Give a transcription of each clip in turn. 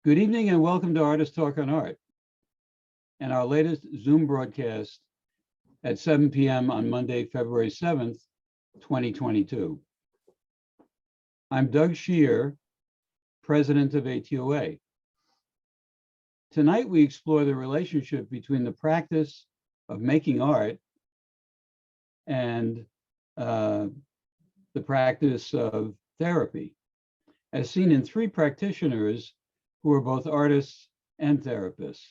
Good evening and welcome to Artist Talk on Art and our latest Zoom broadcast at 7 p.m. on Monday, February 7th, 2022. I'm Doug Shear, president of ATOA. Tonight, we explore the relationship between the practice of making art and the practice of therapy, as seen in three practitioners who are both artists and therapists.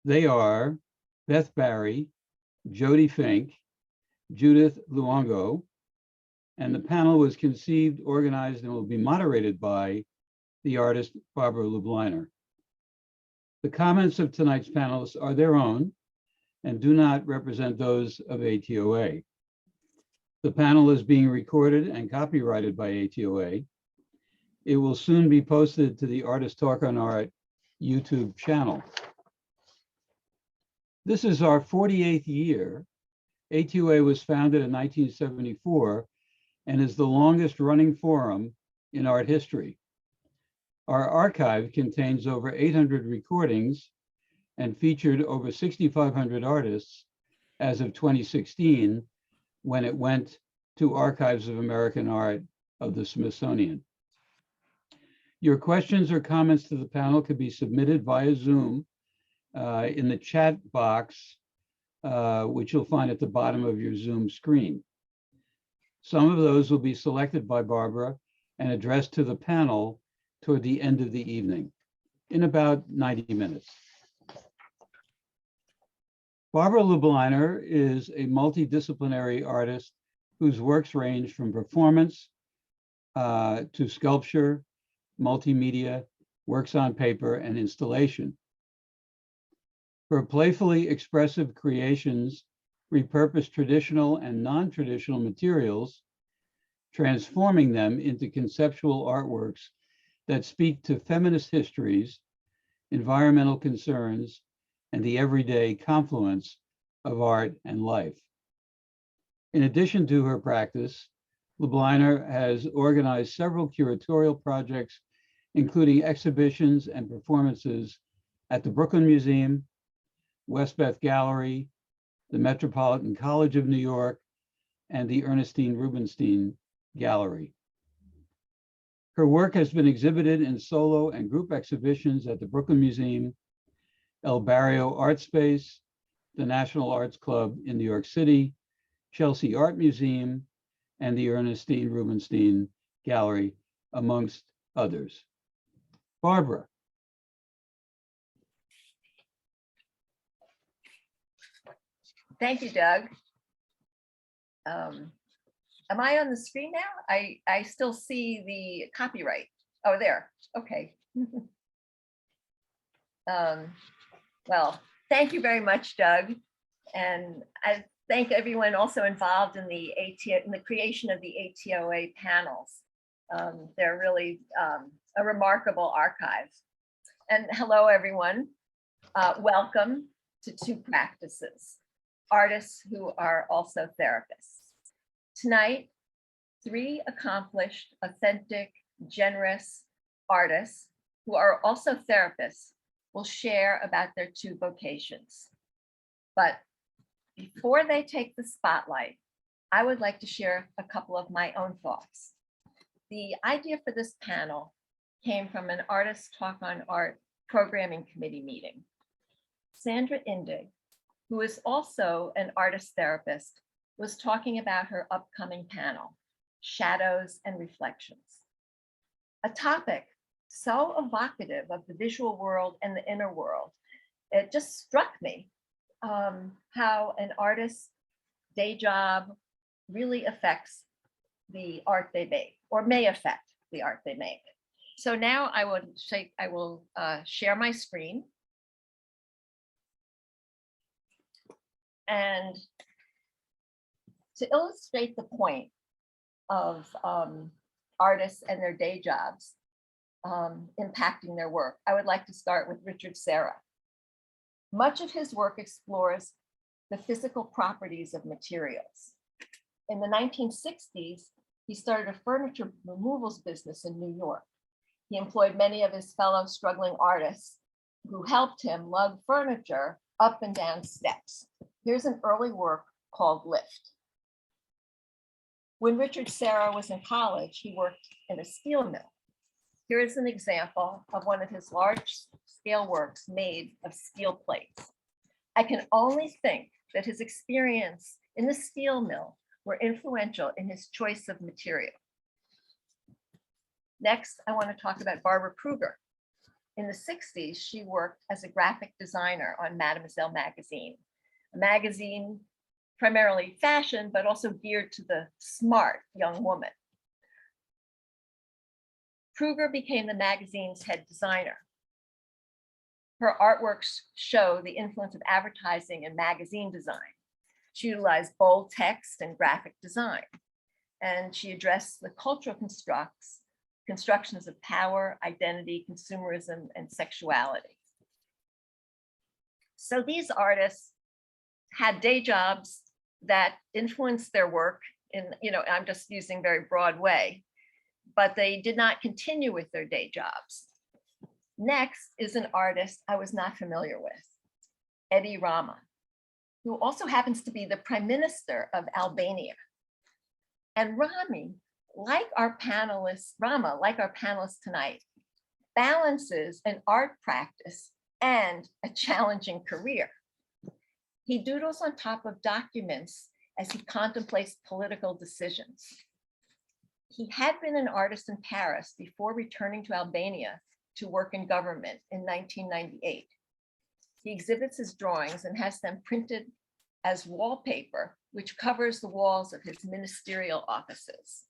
They are Beth Barry, Jody Fink, Judith Luongo, and the panel was conceived, organized, and will be moderated by the artist Barbara Lubliner. The comments of tonight's panelists are their own and do not represent those of ATOA. The panel is being recorded and copyrighted by ATOA. It will soon be posted to the Artist Talk on Art YouTube channel. This is our 48th year. ATOA was founded in 1974 and is the longest running forum in art history. Our archive contains over 800 recordings and featured over 6,500 artists as of 2016, when it went to Archives of American Art of the Smithsonian. Your questions or comments to the panel could be submitted via Zoom in the chat box, which you'll find at the bottom of your Zoom screen. Some of those will be selected by Barbara and addressed to the panel toward the end of the evening, in about 90 minutes. Barbara Lubliner is a multidisciplinary artist whose works range from performance to sculpture, multimedia, works on paper, and installation. Her playfully expressive creations repurpose traditional and non-traditional materials, transforming them into conceptual artworks that speak to feminist histories, environmental concerns, and the everyday confluence of art and life. In addition to her practice, Lubliner has organized several curatorial projects, including exhibitions and performances at the Brooklyn Museum, Westbeth Gallery, the Metropolitan College of New York, and the Ernestine Rubinstein Gallery. Her work has been exhibited in solo and group exhibitions at the Brooklyn Museum, El Barrio Art Space, the National Arts Club in New York City, Chelsea Art Museum, and the Ernestine Rubinstein Gallery, amongst others. Barbara. Thank you, Doug. Am I on the screen now? I still see the copyright. Oh, there. Okay. Well, thank you very much, Doug. And I thank everyone also involved in the creation of the ATOA panels. They're really a remarkable archive. And hello, everyone. Welcome to Two Practices, artists who are also therapists. Tonight, three accomplished, authentic, generous artists who are also therapists will share about their two vocations. But before they take the spotlight, I would like to share a couple of my own thoughts. The idea for this panel came from an Artist Talk on Art programming committee meeting. Sandra Indig, who is also an artist therapist, was talking about her upcoming panel, Shadows and Reflections. A topic so evocative of the visual world and the inner world. It just struck me how an artist's day job really affects the art they make, or may affect the art they make. So now I will share my screen. And to illustrate the point of artists and their day jobs impacting their work, I would like to start with Richard Serra. Much of his work explores the physical properties of materials. In the 1960s, he started a furniture removals business in New York. He employed many of his fellow struggling artists who helped him lug furniture up and down steps. Here's an early work called Lift. When Richard Serra was in college, he worked in a steel mill. Here is an example of one of his large-scale works made of steel plates. I can only think that his experience in the steel mill were influential in his choice of material. Next, I want to talk about Barbara Kruger. In the 60s, she worked as a graphic designer on Mademoiselle magazine, a magazine primarily fashion, but also geared to the smart young woman. Kruger became the magazine's head designer. Her artworks show the influence of advertising and magazine design. She utilized bold text and graphic design, and she addressed the cultural constructions of power, identity, consumerism, and sexuality. So these artists had day jobs that influenced their work in, I'm just using very broad way, but they did not continue with their day jobs. Next is an artist I was not familiar with, Edi Rama, who also happens to be the Prime Minister of Albania. And Rama, like our panelists tonight, balances an art practice and a challenging career. He doodles on top of documents as he contemplates political decisions. He had been an artist in Paris before returning to Albania to work in government in 1998. He exhibits his drawings and has them printed as wallpaper, which covers the walls of his ministerial offices.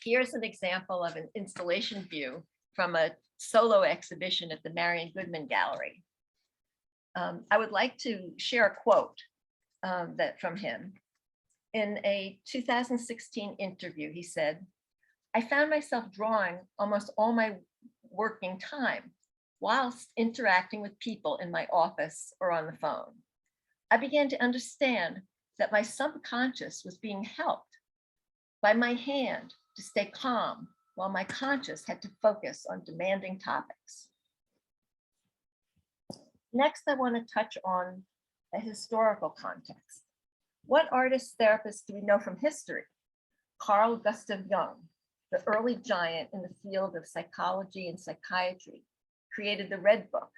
Here's an example of an installation view from a solo exhibition at the Marion Goodman Gallery. I would like to share a quote from him. In a 2016 interview, he said, "I found myself drawing almost all my working time whilst interacting with people in my office or on the phone. I began to understand that my subconscious was being helped by my hand to stay calm while my conscious had to focus on demanding topics." Next, I want to touch on a historical context. What artist therapists do we know from history? Carl Gustav Jung, the early giant in the field of psychology and psychiatry, created the Red Book,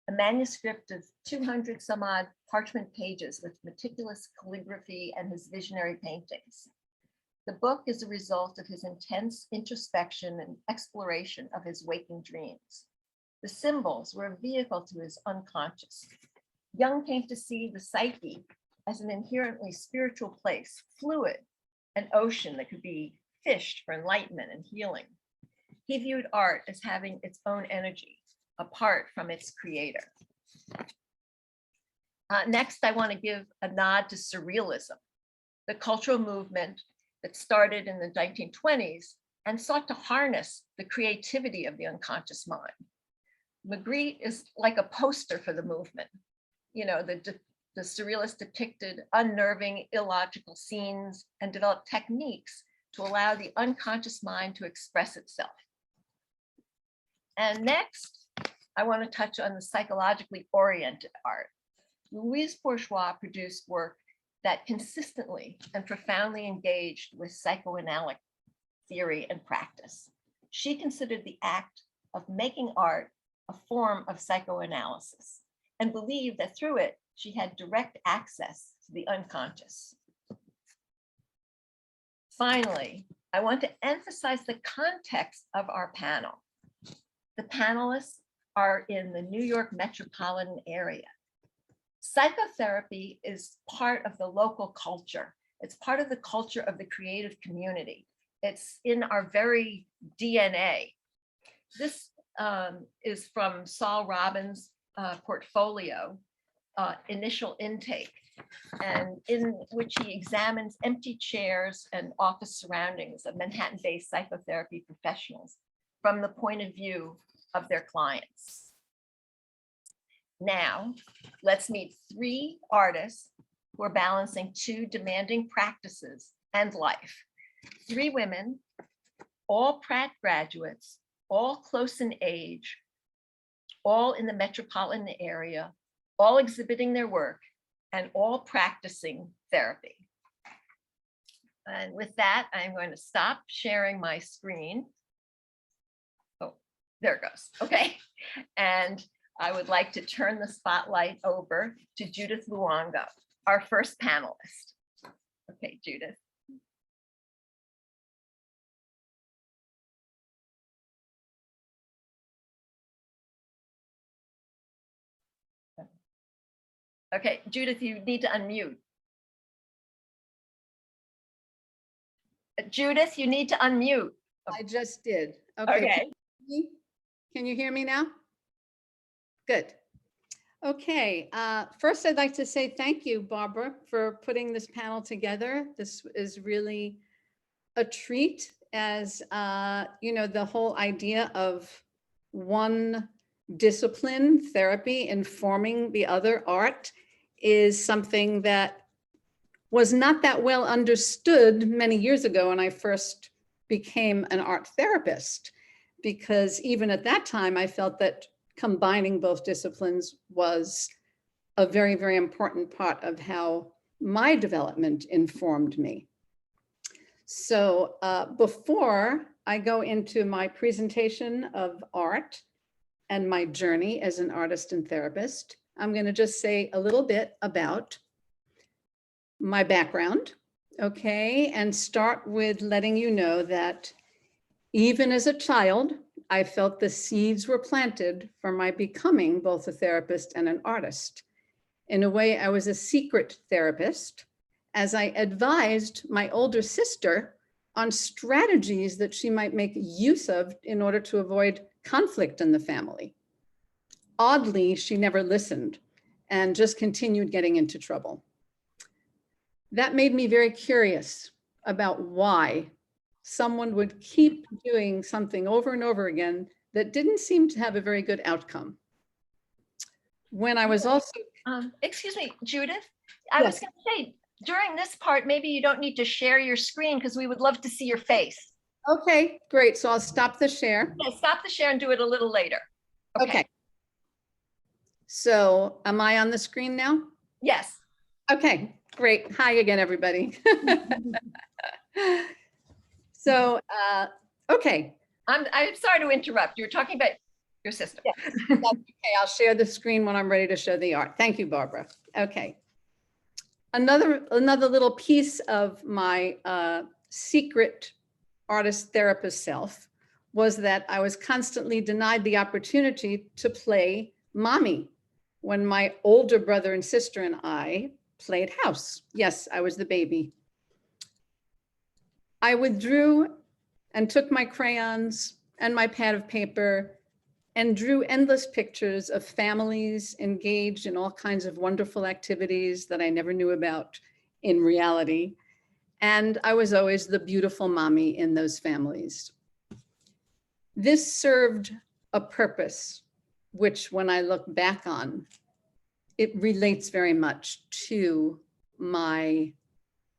a manuscript of 200 some odd parchment pages with meticulous calligraphy and his visionary paintings. The book is a result of his intense introspection and exploration of his waking dreams. The symbols were a vehicle to his unconscious. Jung came to see the psyche as an inherently spiritual place, fluid, an ocean that could be fished for enlightenment and healing. He viewed art as having its own energy, apart from its creator. Next, I want to give a nod to surrealism, the cultural movement that started in the 1920s and sought to harness the creativity of the unconscious mind. Magritte is like a poster for the movement. The surrealists depicted unnerving, illogical scenes and developed techniques to allow the unconscious mind to express itself. And next, I want to touch on the psychologically oriented art. Louise Bourgeois produced work that consistently and profoundly engaged with psychoanalytic theory and practice. She considered the act of making art a form of psychoanalysis and believed that through it, she had direct access to the unconscious. Finally, I want to emphasize the context of our panel. The panelists are in the New York metropolitan area. Psychotherapy is part of the local culture. It's part of the culture of the creative community. It's in our very DNA. This is from Saul Robbins' portfolio, Initial Intake, and in which he examines empty chairs and office surroundings of Manhattan-based psychotherapy professionals from the point of view of their clients. Now, let's meet 3 artists who are balancing 2 demanding practices and life. 3 women, all Pratt graduates, all close in age, all in the metropolitan area, all exhibiting their work, and all practicing therapy. And with that, I'm going to stop sharing my screen. Oh, there it goes. Okay. And I would like to turn the spotlight over to Judith Luongo, our first panelist. Okay, Judith. Okay, Judith, you need to unmute. Judith, you need to unmute. I just did. Okay. Can you hear me now? Good. Okay. First, I'd like to say thank you, Barbara, for putting this panel together. This is really a treat, as you know, the whole idea of one discipline, therapy, informing the other, art, is something that was not that well understood many years ago when I first became an art therapist, because even at that time, I felt that combining both disciplines was a very, very important part of how my development informed me. So before I go into my presentation of art and my journey as an artist and therapist, I'm going to just say a little bit about my background, okay, and start with letting you know that even as a child, I felt the seeds were planted for my becoming both a therapist and an artist. In a way, I was a secret therapist, as I advised my older sister on strategies that she might make use of in order to avoid conflict in the family. Oddly, she never listened and just continued getting into trouble. That made me very curious about why someone would keep doing something over and over again that didn't seem to have a very good outcome. When I was also— excuse me, Judith, I was going to say, during this part, maybe you don't need to share your screen because we would love to see your face. Okay, great. So I'll stop the share. Yeah, stop the share and do it a little later. Okay. So am I on the screen now? Yes. Okay, great. Hi again, everybody. So, okay. I'm sorry to interrupt. You were talking about your sister. Yeah, that's okay. I'll share the screen when I'm ready to show the art. Thank you, Barbara. Okay. Another little piece of my secret artist therapist self was that I was constantly denied the opportunity to play mommy when my older brother and sister and I played house. Yes, I was the baby. I withdrew and took my crayons and my pad of paper and drew endless pictures of families engaged in all kinds of wonderful activities that I never knew about in reality. And I was always the beautiful mommy in those families. This served a purpose, which when I look back on, it relates very much to my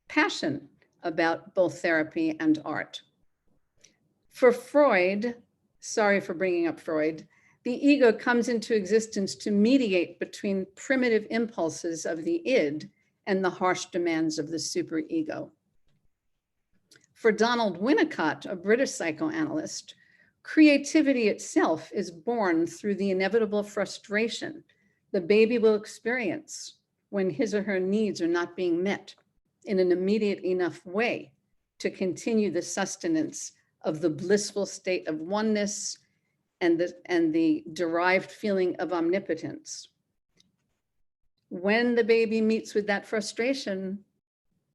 passion about both therapy and art. For Freud, sorry for bringing up Freud, the ego comes into existence to mediate between primitive impulses of the id and the harsh demands of the superego. For Donald Winnicott, a British psychoanalyst, creativity itself is born through the inevitable frustration the baby will experience when his or her needs are not being met in an immediate enough way to continue the sustenance of the blissful state of oneness and the derived feeling of omnipotence. When the baby meets with that frustration,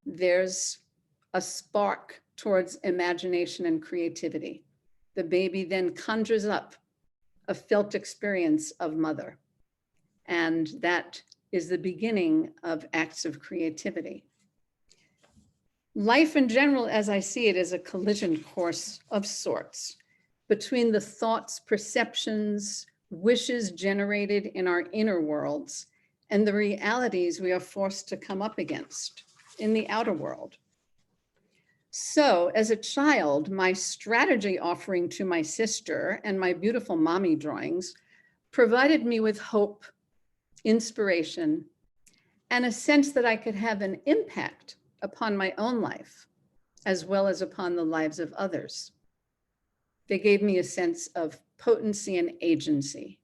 there's a spark towards imagination and creativity. The baby then conjures up a felt experience of mother. And that is the beginning of acts of creativity. Life in general, as I see it, is a collision course of sorts between the thoughts, perceptions, wishes generated in our inner worlds and the realities we are forced to come up against in the outer world. So as a child, my strategy offering to my sister and my beautiful mommy drawings provided me with hope, inspiration, and a sense that I could have an impact upon my own life, as well as upon the lives of others. They gave me a sense of potency and agency.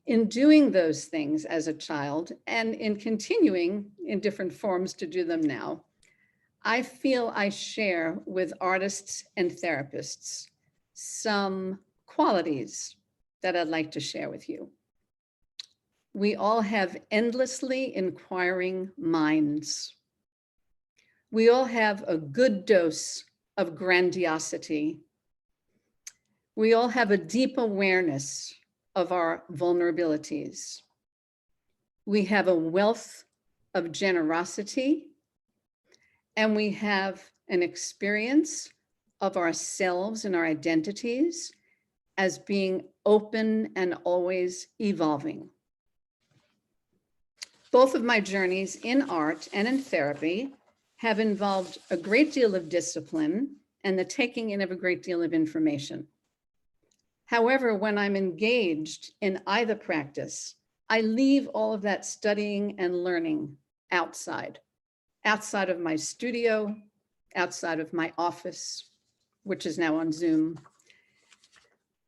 In doing those things as a child, and in continuing in different forms to do them now, I feel I share with artists and therapists some qualities that I'd like to share with you. We all have endlessly inquiring minds. We all have a good dose of grandiosity. We all have a deep awareness of our vulnerabilities. We have a wealth of generosity, and we have an experience of ourselves and our identities as being open and always evolving. Both of my journeys in art and in therapy have involved a great deal of discipline and the taking in of a great deal of information. However, when I'm engaged in either practice, I leave all of that studying and learning outside of my studio, outside of my office, which is now on Zoom.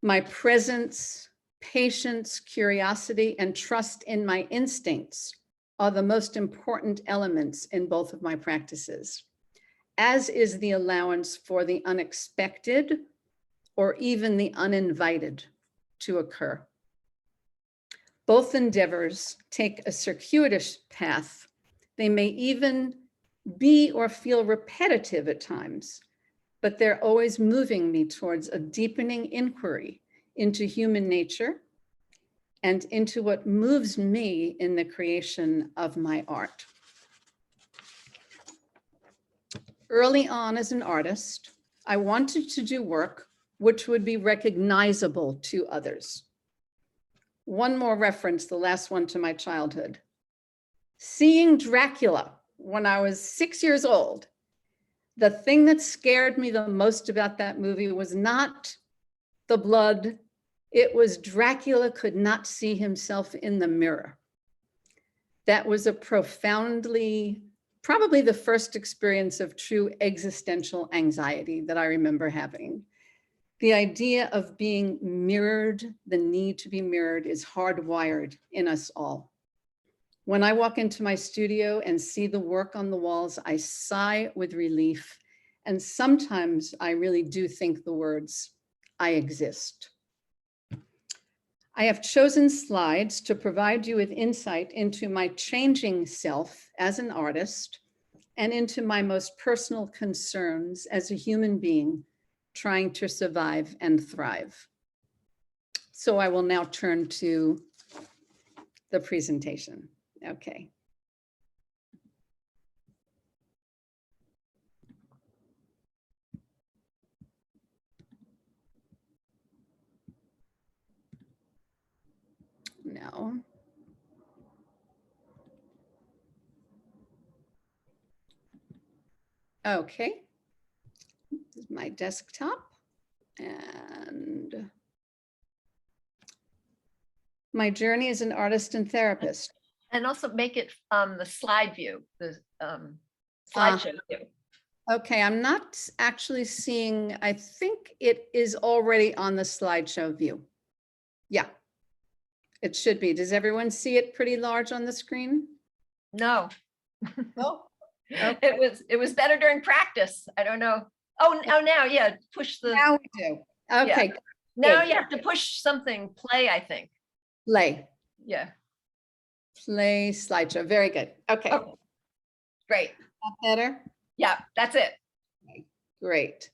My presence, patience, curiosity, and trust in my instincts are the most important elements in both of my practices, as is the allowance for the unexpected or even the uninvited to occur. Both endeavors take a circuitous path. They may even be or feel repetitive at times, but they're always moving me towards a deepening inquiry into human nature and into what moves me in the creation of my art. Early on as an artist, I wanted to do work which would be recognizable to others. One more reference, the last one to my childhood. Seeing Dracula when I was 6 years old, the thing that scared me the most about that movie was not the blood. It was Dracula could not see himself in the mirror. That was a profoundly, probably the first experience of true existential anxiety that I remember having. The idea of being mirrored, the need to be mirrored, is hardwired in us all. When I walk into my studio and see the work on the walls, I sigh with relief. And sometimes I really do think the words, I exist. I have chosen slides to provide you with insight into my changing self as an artist and into my most personal concerns as a human being trying to survive and thrive. So I will now turn to the presentation. Okay. No. Okay. This is my desktop. And my journey as an artist and therapist. And also make it the slide view, the slideshow view. Okay, I'm not actually seeing, I think it is already on the slideshow view. Yeah, it should be. Does everyone see it pretty large on the screen? No. Oh, okay. It was better during practice. I don't know. Oh, now, yeah, push the. Now we do. Okay, Now good. you have to push something, play, I think. play, Yeah. play slideshow. Very good. Okay, Okay. Great. better? Yeah, that's it. Great.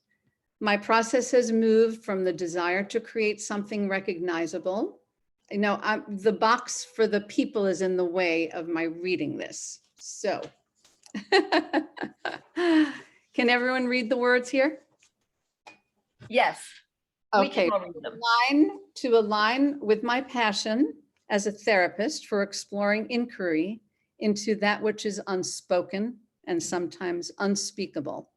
My process has moved from the desire to create something recognizable. You know, the box for the people is in the way of my reading this. So, can everyone read the words here? Yes. We Okay, can all read them. to align with my passion as a therapist for exploring inquiry into that which is unspoken and sometimes unspeakable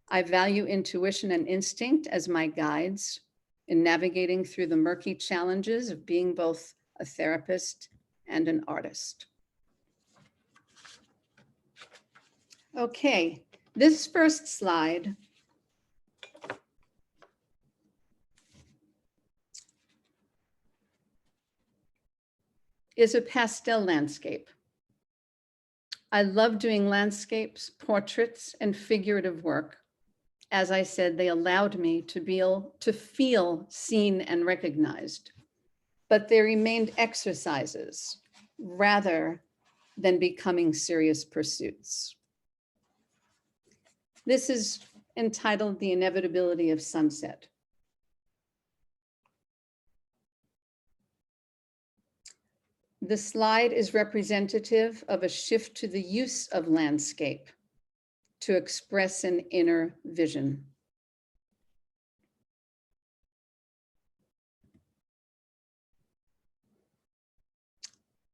I value intuition and instinct as my guides in navigating through the murky challenges of being both a therapist and an artist. Okay, this first slide is a pastel landscape. I love doing landscapes, portraits, and figurative work. As I said, they allowed me to feel seen and recognized, but they remained exercises rather than becoming serious pursuits. This is entitled The Inevitability of Sunset. The slide is representative of a shift to the use of landscape to express an inner vision.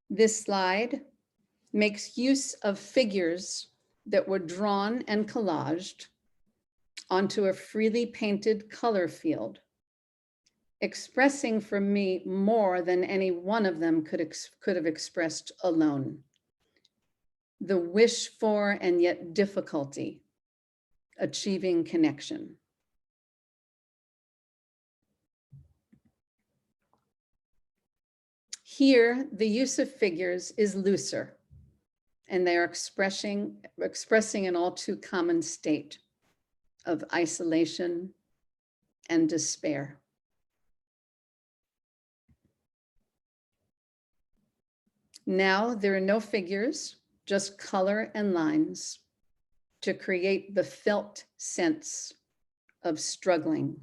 This slide makes use of figures that were drawn and collaged onto a freely painted color field, expressing for me more than any one of them could have expressed alone. The wish for and yet difficulty achieving connection. Here, the use of figures is looser, and they are expressing an all too common state of isolation and despair. Now there are no figures, just color and lines to create the felt sense of struggling.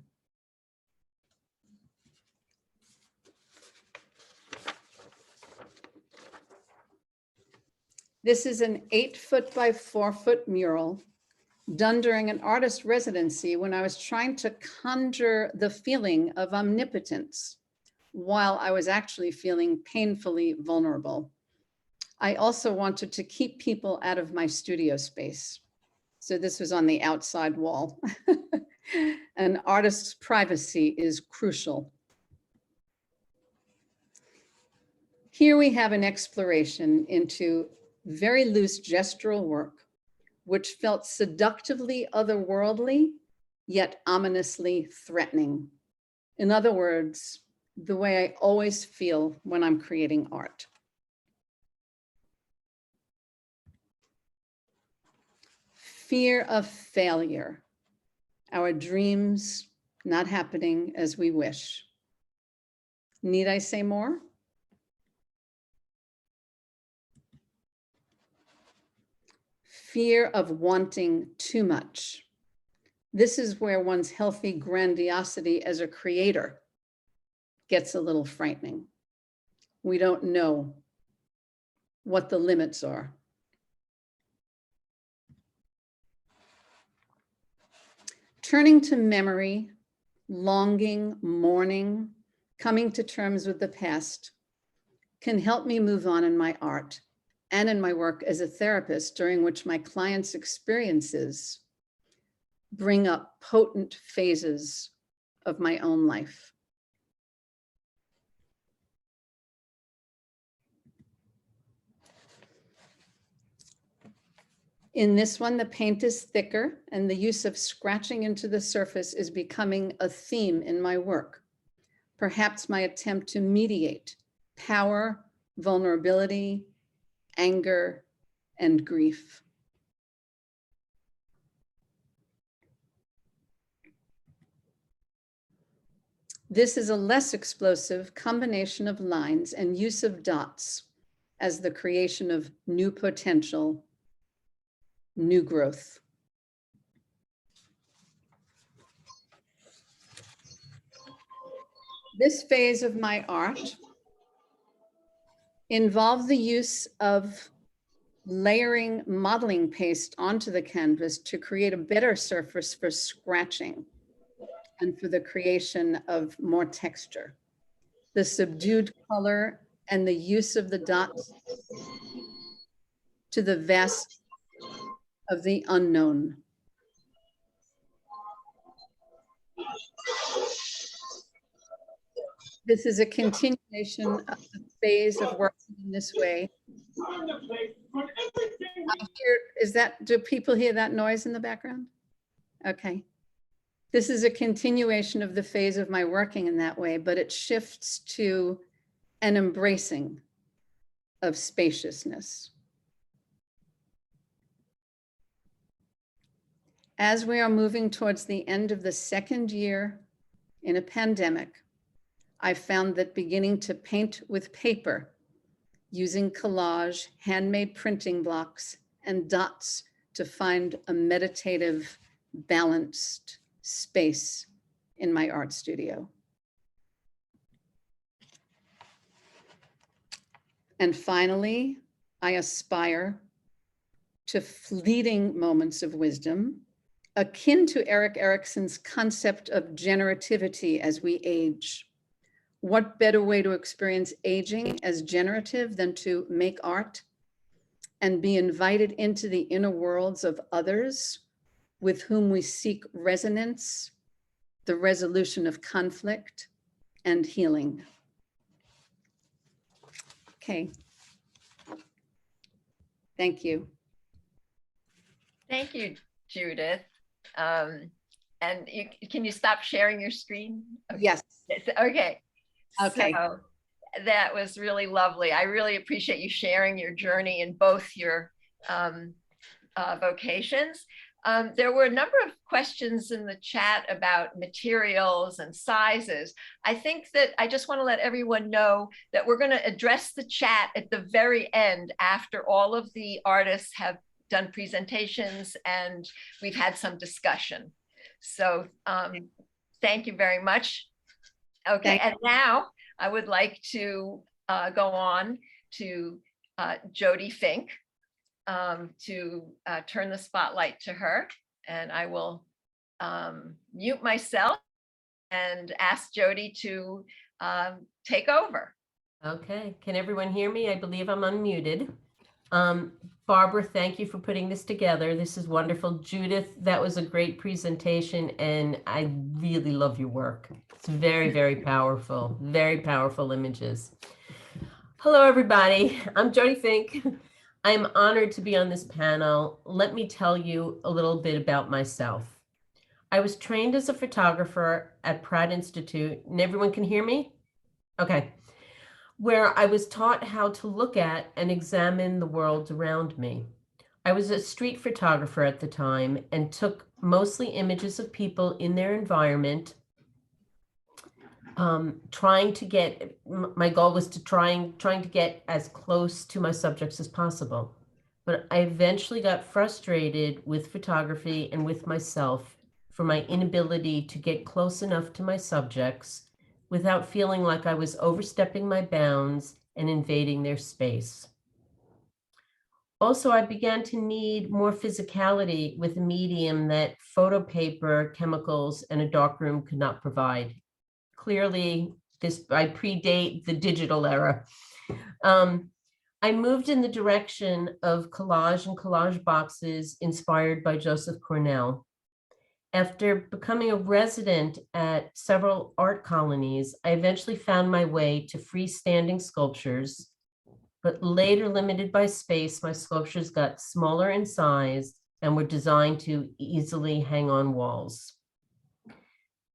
This is an 8-foot by 4-foot mural done during an artist residency when I was trying to conjure the feeling of omnipotence while I was actually feeling painfully vulnerable. I also wanted to keep people out of my studio space. So this was on the outside wall. An artist's privacy is crucial. Here we have an exploration into very loose gestural work, which felt seductively otherworldly, yet ominously threatening. In other words, the way I always feel when I'm creating art. Fear of failure, our dreams not happening as we wish. Need I say more? Fear of wanting too much. This is where one's healthy grandiosity as a creator gets a little frightening. We don't know what the limits are. Turning to memory, longing, mourning, coming to terms with the past can help me move on in my art and in my work as a therapist, during which my clients' experiences bring up potent phases of my own life. In this one, the paint is thicker and the use of scratching into the surface is becoming a theme in my work. Perhaps my attempt to mediate power, vulnerability, anger, and grief. This is a less explosive combination of lines and use of dots as the creation of new potential, new growth. This phase of my art involved the use of layering modeling paste onto the canvas to create a better surface for scratching and for the creation of more texture. The subdued color and the use of the dots to the vast of the unknown. This is a continuation of the phase of working in this way. Do people hear that noise in the background? Okay. This is a continuation of the phase of my working in that way, but it shifts to an embracing of spaciousness. As we are moving towards the end of the second year in a pandemic, I found that beginning to paint with paper, using collage, handmade printing blocks, and dots to find a meditative, balanced space in my art studio. And finally, I aspire to fleeting moments of wisdom, akin to Erik Erikson's concept of generativity as we age. What better way to experience aging as generative than to make art and be invited into the inner worlds of others with whom we seek resonance, the resolution of conflict, and healing. Okay. Thank you. Thank you, Judith. And can you stop sharing your screen? Okay. Yes. Okay. Okay. So that was really lovely. I really appreciate you sharing your journey in both your vocations. There were a number of questions in the chat about materials and sizes. I think that I just want to let everyone know that we're going to address the chat at the very end after all of the artists have done presentations and we've had some discussion. So thank you very much. Okay, and now I would like to go on to Jody Fink to turn the spotlight to her, and I will mute myself and ask Jody to take over. Okay, can everyone hear me? I believe I'm unmuted. Barbara, thank you for putting this together. This is wonderful. Judith, that was a great presentation and I really love your work. It's very, very powerful images. Hello, everybody. I'm Jody Fink. I'm honored to be on this panel. Let me tell you a little bit about myself. I was trained as a photographer at Pratt Institute, and everyone can hear me? Okay. Where I was taught how to look at and examine the world around me. I was a street photographer at the time and took mostly images of people in their environment, trying to get, my goal was to trying to get as close to my subjects as possible. But I eventually got frustrated with photography and with myself for my inability to get close enough to my subjects without feeling like I was overstepping my bounds and invading their space. Also, I began to need more physicality with a medium that photo paper, chemicals, and a darkroom could not provide. Clearly, I predate the digital era. I moved in the direction of collage and collage boxes inspired by Joseph Cornell. After becoming a resident at several art colonies, I eventually found my way to freestanding sculptures, but later limited by space, my sculptures got smaller in size and were designed to easily hang on walls.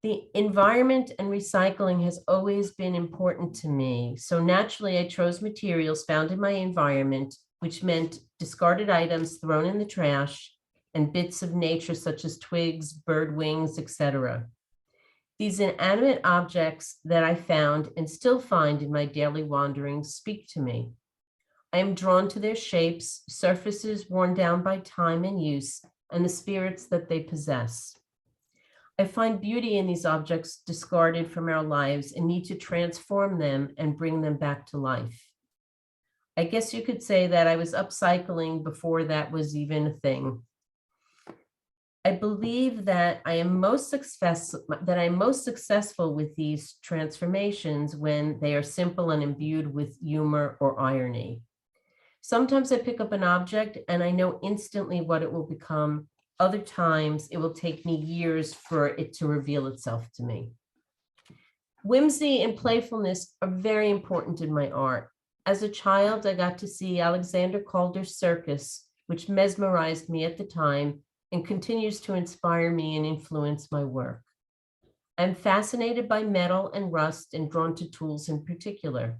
The environment and recycling has always been important to me, so naturally I chose materials found in my environment, which meant discarded items thrown in the trash and bits of nature such as twigs, bird wings, etc. These inanimate objects that I found and still find in my daily wanderings speak to me. I am drawn to their shapes, surfaces worn down by time and use, and the spirits that they possess. I find beauty in these objects discarded from our lives and need to transform them and bring them back to life. I guess you could say that I was upcycling before that was even a thing. I believe that I am most successful with these transformations when they are simple and imbued with humor or irony. Sometimes I pick up an object and I know instantly what it will become. Other times, it will take me years for it to reveal itself to me. Whimsy and playfulness are very important in my art. As a child, I got to see Alexander Calder's circus, which mesmerized me at the time and continues to inspire me and influence my work. I'm fascinated by metal and rust and drawn to tools in particular.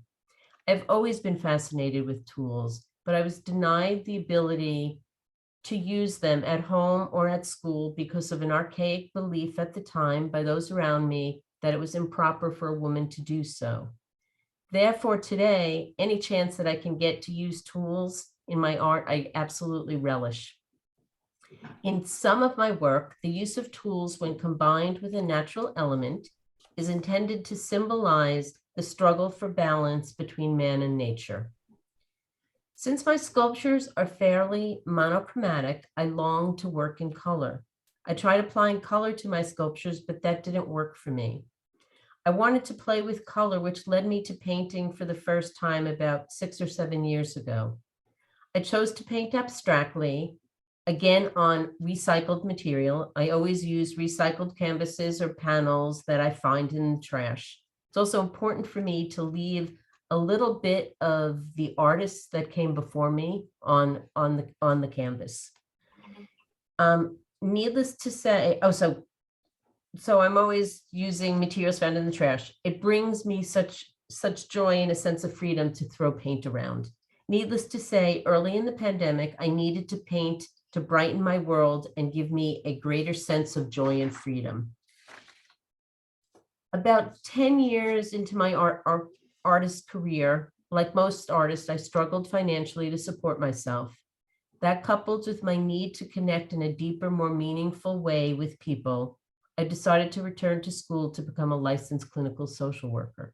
I've always been fascinated with tools, but I was denied the ability to use them at home or at school because of an archaic belief at the time by those around me that it was improper for a woman to do so. Therefore, today, any chance that I can get to use tools in my art, I absolutely relish. In some of my work, the use of tools when combined with a natural element is intended to symbolize the struggle for balance between man and nature. Since my sculptures are fairly monochromatic, I long to work in color. I tried applying color to my sculptures, but that didn't work for me. I wanted to play with color, which led me to painting for the first time about 6 or 7 years ago. I chose to paint abstractly, again on recycled material. I always use recycled canvases or panels that I find in the trash. It's also important for me to leave a little bit of the artists that came before me on the canvas. Needless to say, so I'm always using materials found in the trash. It brings me such joy and a sense of freedom to throw paint around. Needless to say, early in the pandemic, I needed to paint to brighten my world and give me a greater sense of joy and freedom. About 10 years into my artist career, like most artists, I struggled financially to support myself. That, coupled with my need to connect in a deeper, more meaningful way with people, I decided to return to school to become a licensed clinical social worker.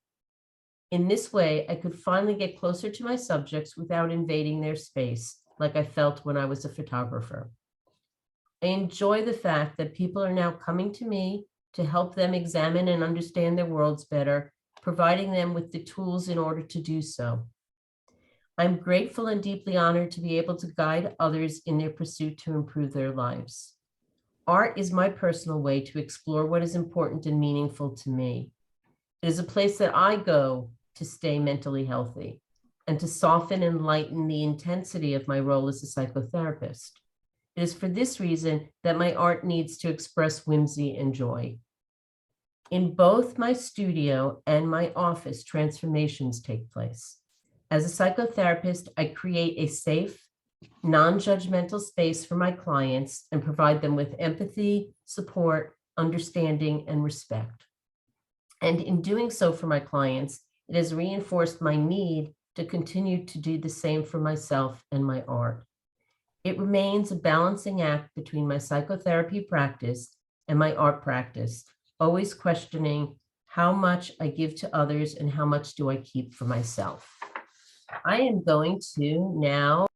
In this way, I could finally get closer to my subjects without invading their space, like I felt when I was a photographer. I enjoy the fact that people are now coming to me to help them examine and understand their worlds better, providing them with the tools in order to do so. I'm grateful and deeply honored to be able to guide others in their pursuit to improve their lives. Art is my personal way to explore what is important and meaningful to me. It is a place that I go to stay mentally healthy and to soften and lighten the intensity of my role as a psychotherapist. It is for this reason that my art needs to express whimsy and joy. In both my studio and my office, transformations take place. As a psychotherapist, I create a safe, non-judgmental space for my clients and provide them with empathy, support, understanding, and respect. And in doing so for my clients, it has reinforced my need to continue to do the same for myself and my art. It remains a balancing act between my psychotherapy practice and my art practice, always questioning how much I give to others and how much do I keep for myself. I am going to now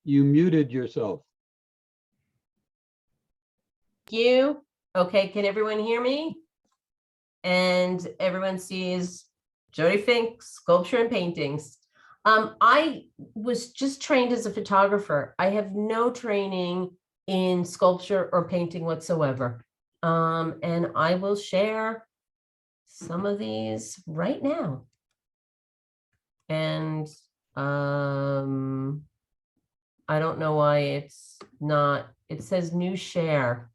You muted yourself. you. Okay, can everyone hear me? And everyone sees Jody Fink, sculpture and paintings. I was just trained as a photographer. I have no training in sculpture or painting whatsoever. And I will share some of these right now. And I don't know why it's not, it says new share.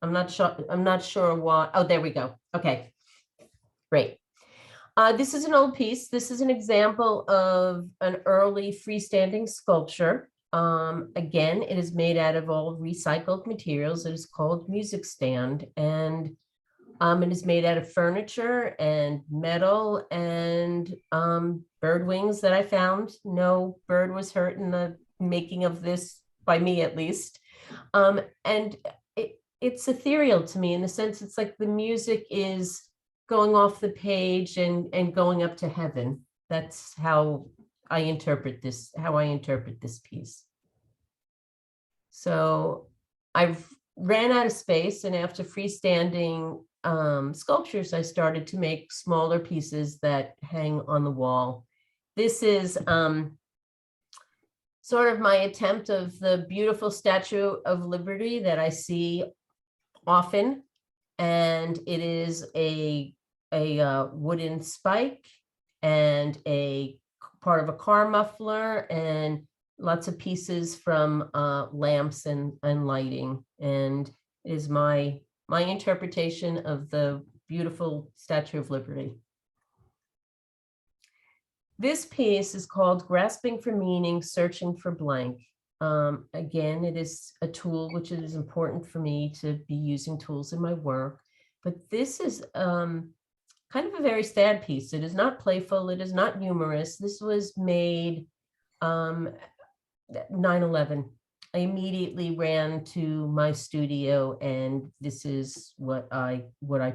I'm not sure why. Oh, there we go. Okay, great. This is an old piece. This is an example of an early freestanding sculpture. Again, it is made out of all recycled materials. It is called Music Stand, and it is made out of furniture and metal and bird wings that I found. No bird was hurt in the making of this, by me at least. And it's ethereal to me in the sense it's like the music is going off the page and going up to heaven. That's how I interpret this piece. So I've ran out of space, and after freestanding sculptures, I started to make smaller pieces that hang on the wall. This is sort of my attempt of the beautiful Statue of Liberty that I see often. And it is a wooden spike and a part of a car muffler and lots of pieces from lamps and lighting. And is my interpretation of the beautiful Statue of Liberty. This piece is called Grasping for Meaning, Searching for Blank. Again, it is a tool which it is important for me to be using tools in my work, but this is kind of a very sad piece. It is not playful, it is not humorous. This was made 9/11. I immediately ran to my studio, and this is what I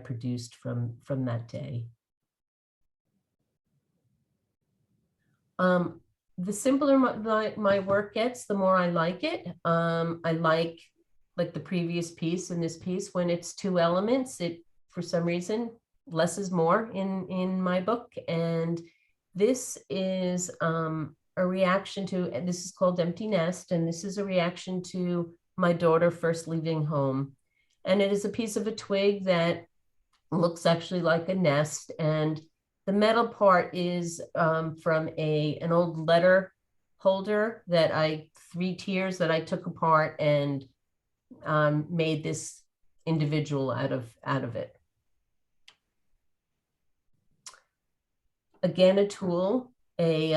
produced from that day. The simpler my work gets, the more I like it. I like the previous piece and this piece, when it's two elements, it, for some reason, less is more in my book. And this is a reaction to, and this is called Empty Nest, and this is a reaction to my daughter first leaving home. And it is a piece of a twig that looks actually like a nest, and the metal part is from an old letter holder that 3 tiers that I took apart and made this individual out of it. Again, a tool, a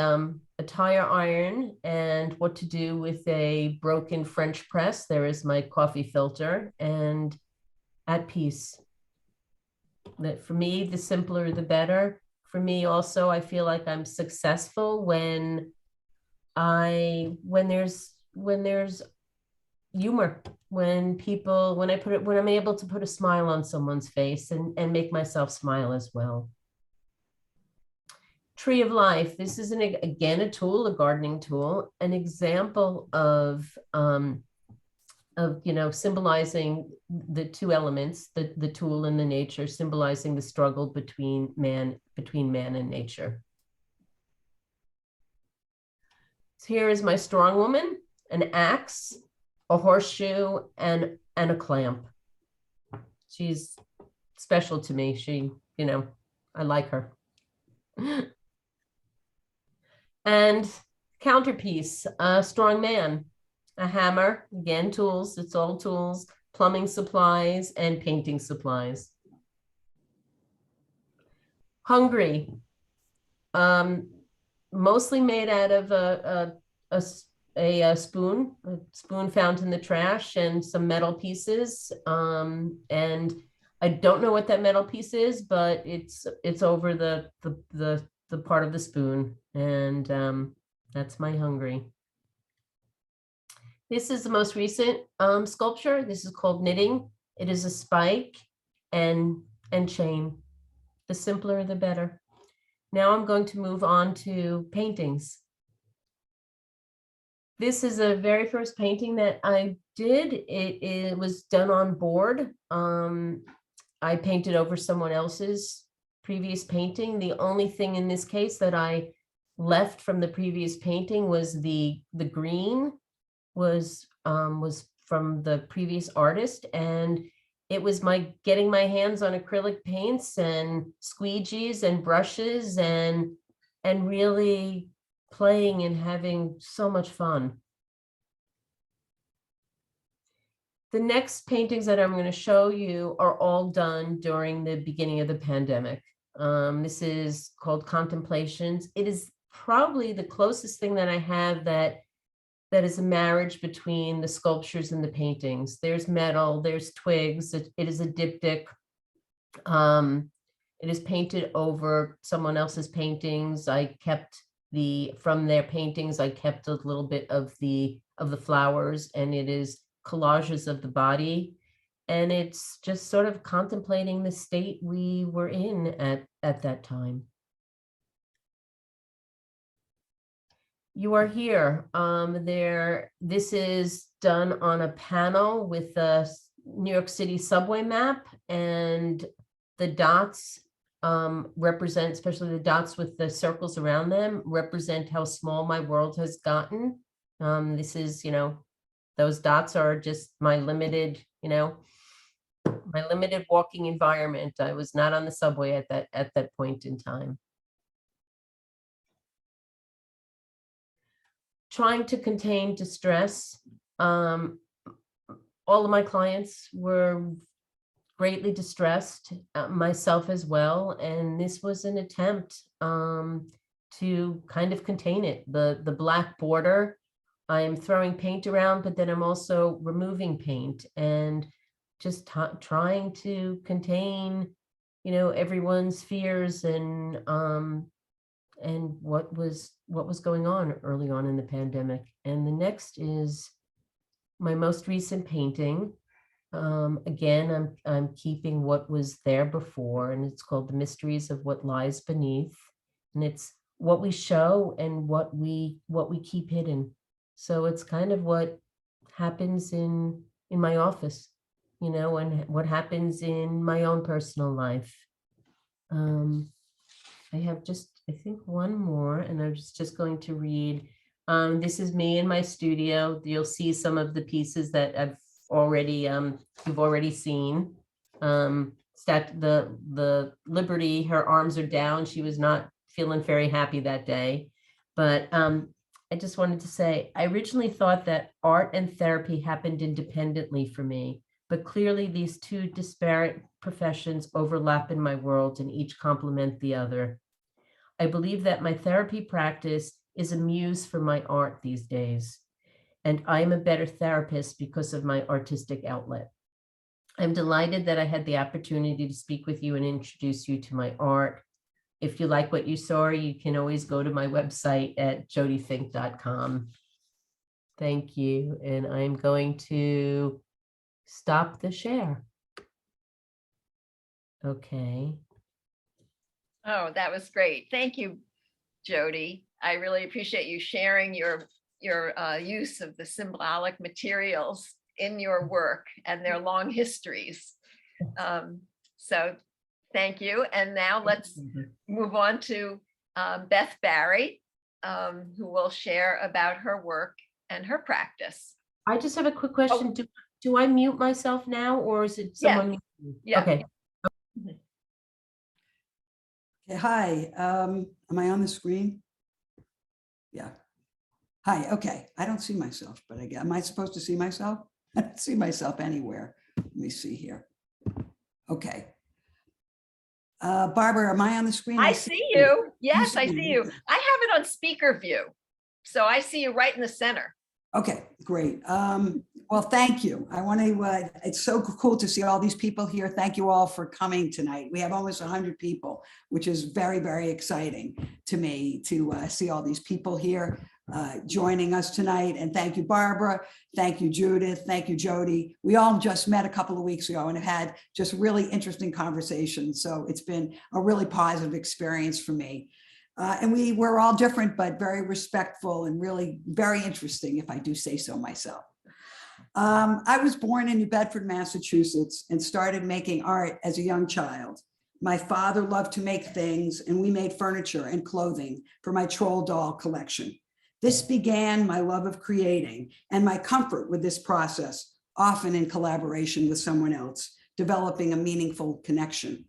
tire iron, and what to do with a broken French press. There is my coffee filter, and at peace. That for me, the simpler, the better. For me also, I feel like I'm successful when there's humor, when I'm able to put a smile on someone's face and make myself smile as well. Tree of Life. This is again a tool, a gardening tool, an example of symbolizing the two elements, the tool and the nature, symbolizing the struggle between man and nature. So here is my strong woman, an axe, a horseshoe, and a clamp. She's special to me. I like her. And counterpiece, a strong man, a hammer, again, tools, it's all tools, plumbing supplies, and painting supplies. Hungry, mostly made out of a spoon found in the trash, and some metal pieces. And I don't know what that metal piece is, but it's over the part of the spoon, and that's my hungry. This is the most recent sculpture. This is called Knitting. It is a spike and chain. The simpler, the better. Now I'm going to move on to paintings. This is a very first painting that I did. It was done on board. I painted over someone else's previous painting. The only thing in this case that I left from the previous painting was the green was from the previous artist, and it was getting my hands on acrylic paints and squeegees and brushes and really playing and having so much fun. The next paintings that I'm going to show you are all done during the beginning of the pandemic. This is called Contemplations. It is probably the closest thing that I have that is a marriage between the sculptures and the paintings. There's metal, there's twigs. It is a diptych. It is painted over someone else's paintings. I kept from their paintings, I kept a little bit of the flowers, and it is collages of the body. And it's just sort of contemplating the state we were in at that time. You Are Here. This is done on a panel with New York City subway map, and the dots represent, especially the dots with the circles around them, represent how small my world has gotten. This is, those dots are just my limited, my limited walking environment. I was not on the subway at that point in time. Trying to contain distress. All of my clients were greatly distressed, myself as well, and this was an attempt to kind of contain it. The black border, I am throwing paint around, but then I'm also removing paint and just trying to contain, everyone's fears and what was going on early on in the pandemic. And the next is my most recent painting. Again, I'm keeping what was there before, and it's called The Mysteries of What Lies Beneath. And it's what we show and what we keep hidden. So it's kind of what happens in my office, and what happens in my own personal life. I have I think one more, and I'm just going to read. This is me in my studio. You'll see some of the pieces that I've already, you've already seen. The Liberty, her arms are down. She was not feeling very happy that day. But I just wanted to say, I originally thought that art and therapy happened independently for me, but clearly these two disparate professions overlap in my world and each complement the other. I believe that my therapy practice is a muse for my art these days, and I'm a better therapist because of my artistic outlet. I'm delighted that I had the opportunity to speak with you and introduce you to my art. If you like what you saw, you can always go to my website at jodifink.com. Thank you, and I'm going to stop the share. Okay. Oh, that was great. Thank you, Jody. I really appreciate you sharing your use of the symbolic materials in your work and their long histories. So thank you. And now let's move on to Beth Barry, who will share about her work and her practice. I just have a quick question. Do I mute myself now, or is it someone? Yeah. Okay. Okay, hi, am I on the screen? Yeah. Hi, okay, I don't see myself, but am I supposed to see myself? I don't see myself anywhere. Let me see here. Okay. Barbara, am I on the screen? I see you. Yes, see I me. see you. I have it on speaker view. So I see you right in the center. Okay, great. Well, thank you. I want to, it's so cool to see all these people here. Thank you all for coming tonight. We have almost 100 people, which is very, very exciting to me to see all these people here joining us tonight. And thank you, Barbara. Thank you, Judith. Thank you, Jody. We all just met a couple of weeks ago and have had just really interesting conversations. So it's been a really positive experience for me. And we're all different, but very respectful and really very interesting, if I do say so myself. I was born in New Bedford, Massachusetts, and started making art as a young child. My father loved to make things, and we made furniture and clothing for my troll doll collection. This began my love of creating and my comfort with this process, often in collaboration with someone else, developing a meaningful connection.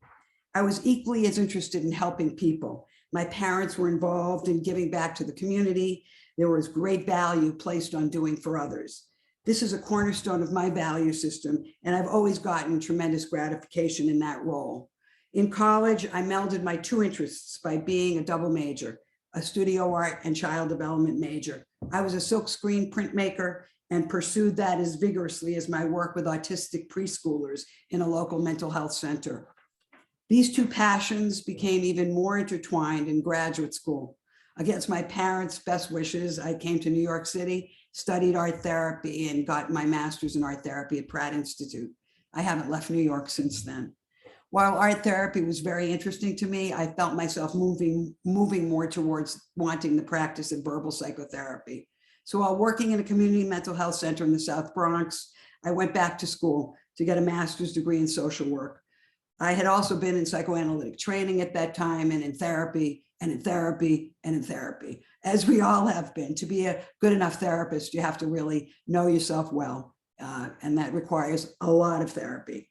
I was equally as interested in helping people. My parents were involved in giving back to the community. There was great value placed on doing for others. This is a cornerstone of my value system, and I've always gotten tremendous gratification in that role. In college, I melded my two interests by being a double major, a studio art and child development major. I was a silkscreen printmaker and pursued that as vigorously as my work with autistic preschoolers in a local mental health center. These two passions became even more intertwined in graduate school. Against my parents' best wishes, I came to New York City, studied art therapy, and got my master's in art therapy at Pratt Institute. I haven't left New York since then. While art therapy was very interesting to me, I felt myself moving more towards wanting the practice of verbal psychotherapy. So while working in a community mental health center in the South Bronx, I went back to school to get a master's degree in social work. I had also been in psychoanalytic training at that time, and in therapy, and in therapy, and in therapy, as we all have been. To be a good enough therapist, you have to really know yourself well, and that requires a lot of therapy.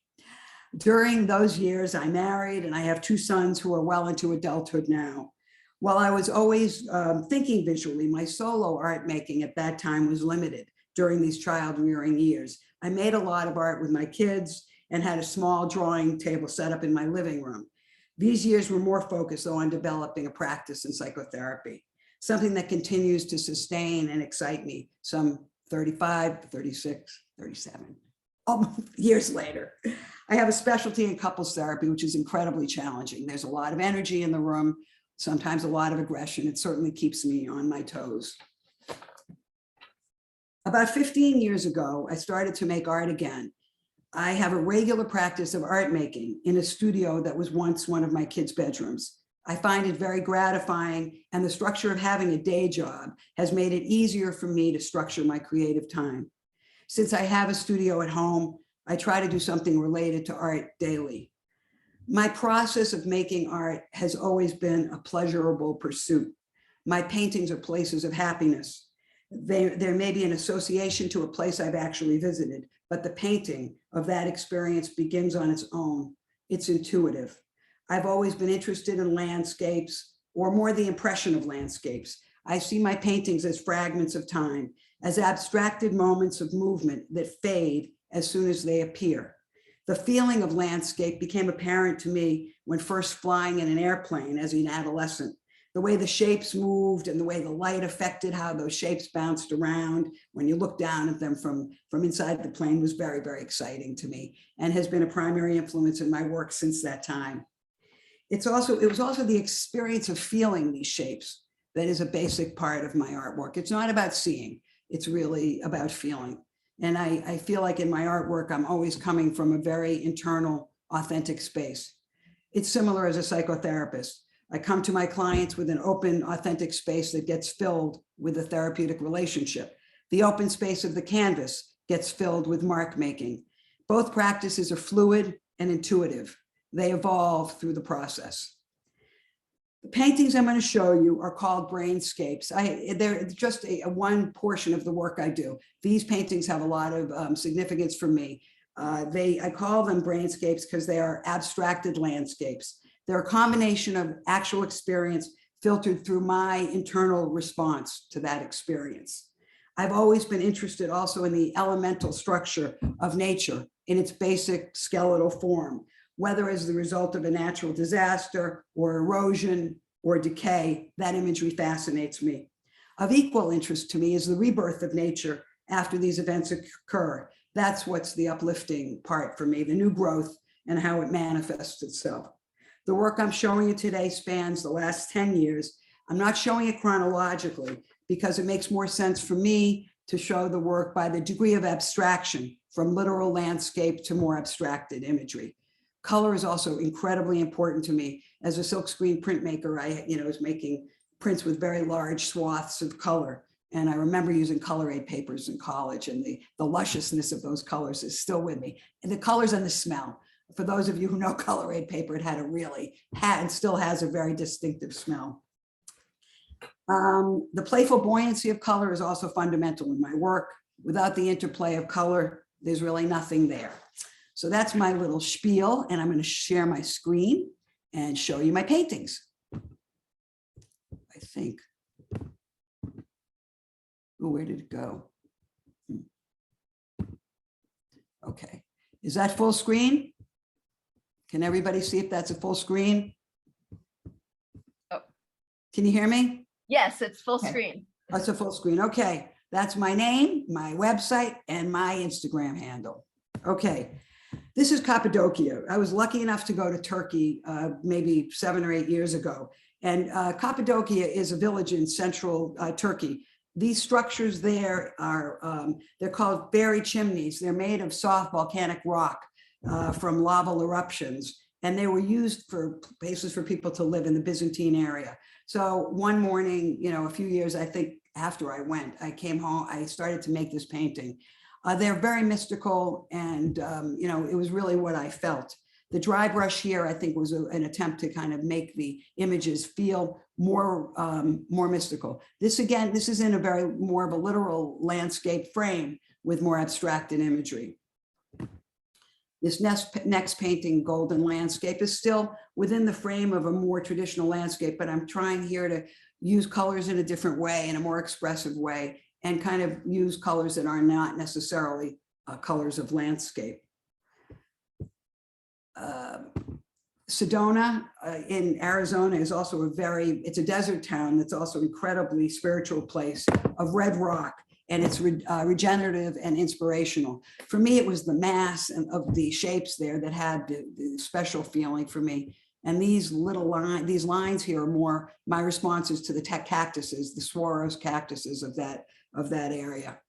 During those years, I married, and I have 2 sons who are well into adulthood now. While I was always thinking visually, my solo art making at that time was limited during these child rearing years. I made a lot of art with my kids and had a small drawing table set up in my living room. These years were more focused on developing a practice in psychotherapy, something that continues to sustain and excite me some 35, 36, 37 years later. I have a specialty in couples therapy, which is incredibly challenging. There's a lot of energy in the room, sometimes a lot of aggression. It certainly keeps me on my toes. About 15 years ago, I started to make art again. I have a regular practice of art making in a studio that was once one of my kids' bedrooms. I find it very gratifying, and the structure of having a day job has made it easier for me to structure my creative time. Since I have a studio at home, I try to do something related to art daily. My process of making art has always been a pleasurable pursuit. My paintings are places of happiness. There may be an association to a place I've actually visited, but the painting of that experience begins on its own. It's intuitive. I've always been interested in landscapes, or more the impression of landscapes. I see my paintings as fragments of time, as abstracted moments of movement that fade as soon as they appear. The feeling of landscape became apparent to me when first flying in an airplane as an adolescent. The way the shapes moved and the way the light affected how those shapes bounced around when you look down at them from inside the plane was very, very exciting to me, and has been a primary influence in my work since that time. It was also the experience of feeling these shapes that is a basic part of my artwork. It's not about seeing, it's really about feeling. And I feel like in my artwork, I'm always coming from a very internal, authentic space. It's similar as a psychotherapist. I come to my clients with an open, authentic space that gets filled with a therapeutic relationship. The open space of the canvas gets filled with mark making. Both practices are fluid and intuitive. They evolve through the process. The paintings I'm going to show you are called brainscapes. They're just one portion of the work I do. These paintings have a lot of significance for me. I call them brainscapes because they are abstracted landscapes. They're a combination of actual experience filtered through my internal response to that experience. I've always been interested also in the elemental structure of nature in its basic skeletal form, whether as the result of a natural disaster or erosion or decay. That imagery fascinates me. Of equal interest to me is the rebirth of nature after these events occur. That's what's the uplifting part for me, the new growth and how it manifests itself. The work I'm showing you today spans the last 10 years. I'm not showing it chronologically because it makes more sense for me to show the work by the degree of abstraction from literal landscape to more abstracted imagery. Color is also incredibly important to me. As a silkscreen printmaker, I was making prints with very large swaths of color. And I remember using color aid papers in college, and the lusciousness of those colors is still with me. And the colors and the smell. For those of you who know color aid paper, it and still has a very distinctive smell. The playful buoyancy of color is also fundamental in my work. Without the interplay of color, there's really nothing there. So that's my little spiel, and I'm going to share my screen and show you my paintings. I think. Oh, where did it go? Okay. Is that full screen? Can everybody see if that's a full screen? Oh. Can you hear me? Yes, it's full Okay. screen. That's a full screen. Okay. That's my name, my website, and my Instagram handle. Okay. This is Cappadocia. I was lucky enough to go to Turkey maybe 7 or 8 years ago. And Cappadocia is a village in central Turkey. These structures there are, they're called fairy chimneys. They're made of soft volcanic rock from lava eruptions. And they were used for places for people to live in the Byzantine area. So one morning, a few years, I think after I went, I came home, I started to make this painting. They're very mystical, and you know, it was really what I felt. The dry brush here, I think, was an attempt to kind of make the images feel more mystical. This again, this is in a very more of a literal landscape frame with more abstracted imagery. This next painting, Golden Landscape, is still within the frame of a more traditional landscape, but I'm trying here to use colors in a different way, in a more expressive way, and kind of use colors that are not necessarily colors of landscape. Sedona in Arizona is also it's a desert town that's also incredibly spiritual place of red rock, and it's regenerative and inspirational. For me, it was the mass and of the shapes there that had the special feeling for me. And these these lines here are more my responses to the cactuses, the Swaros cactuses of that area.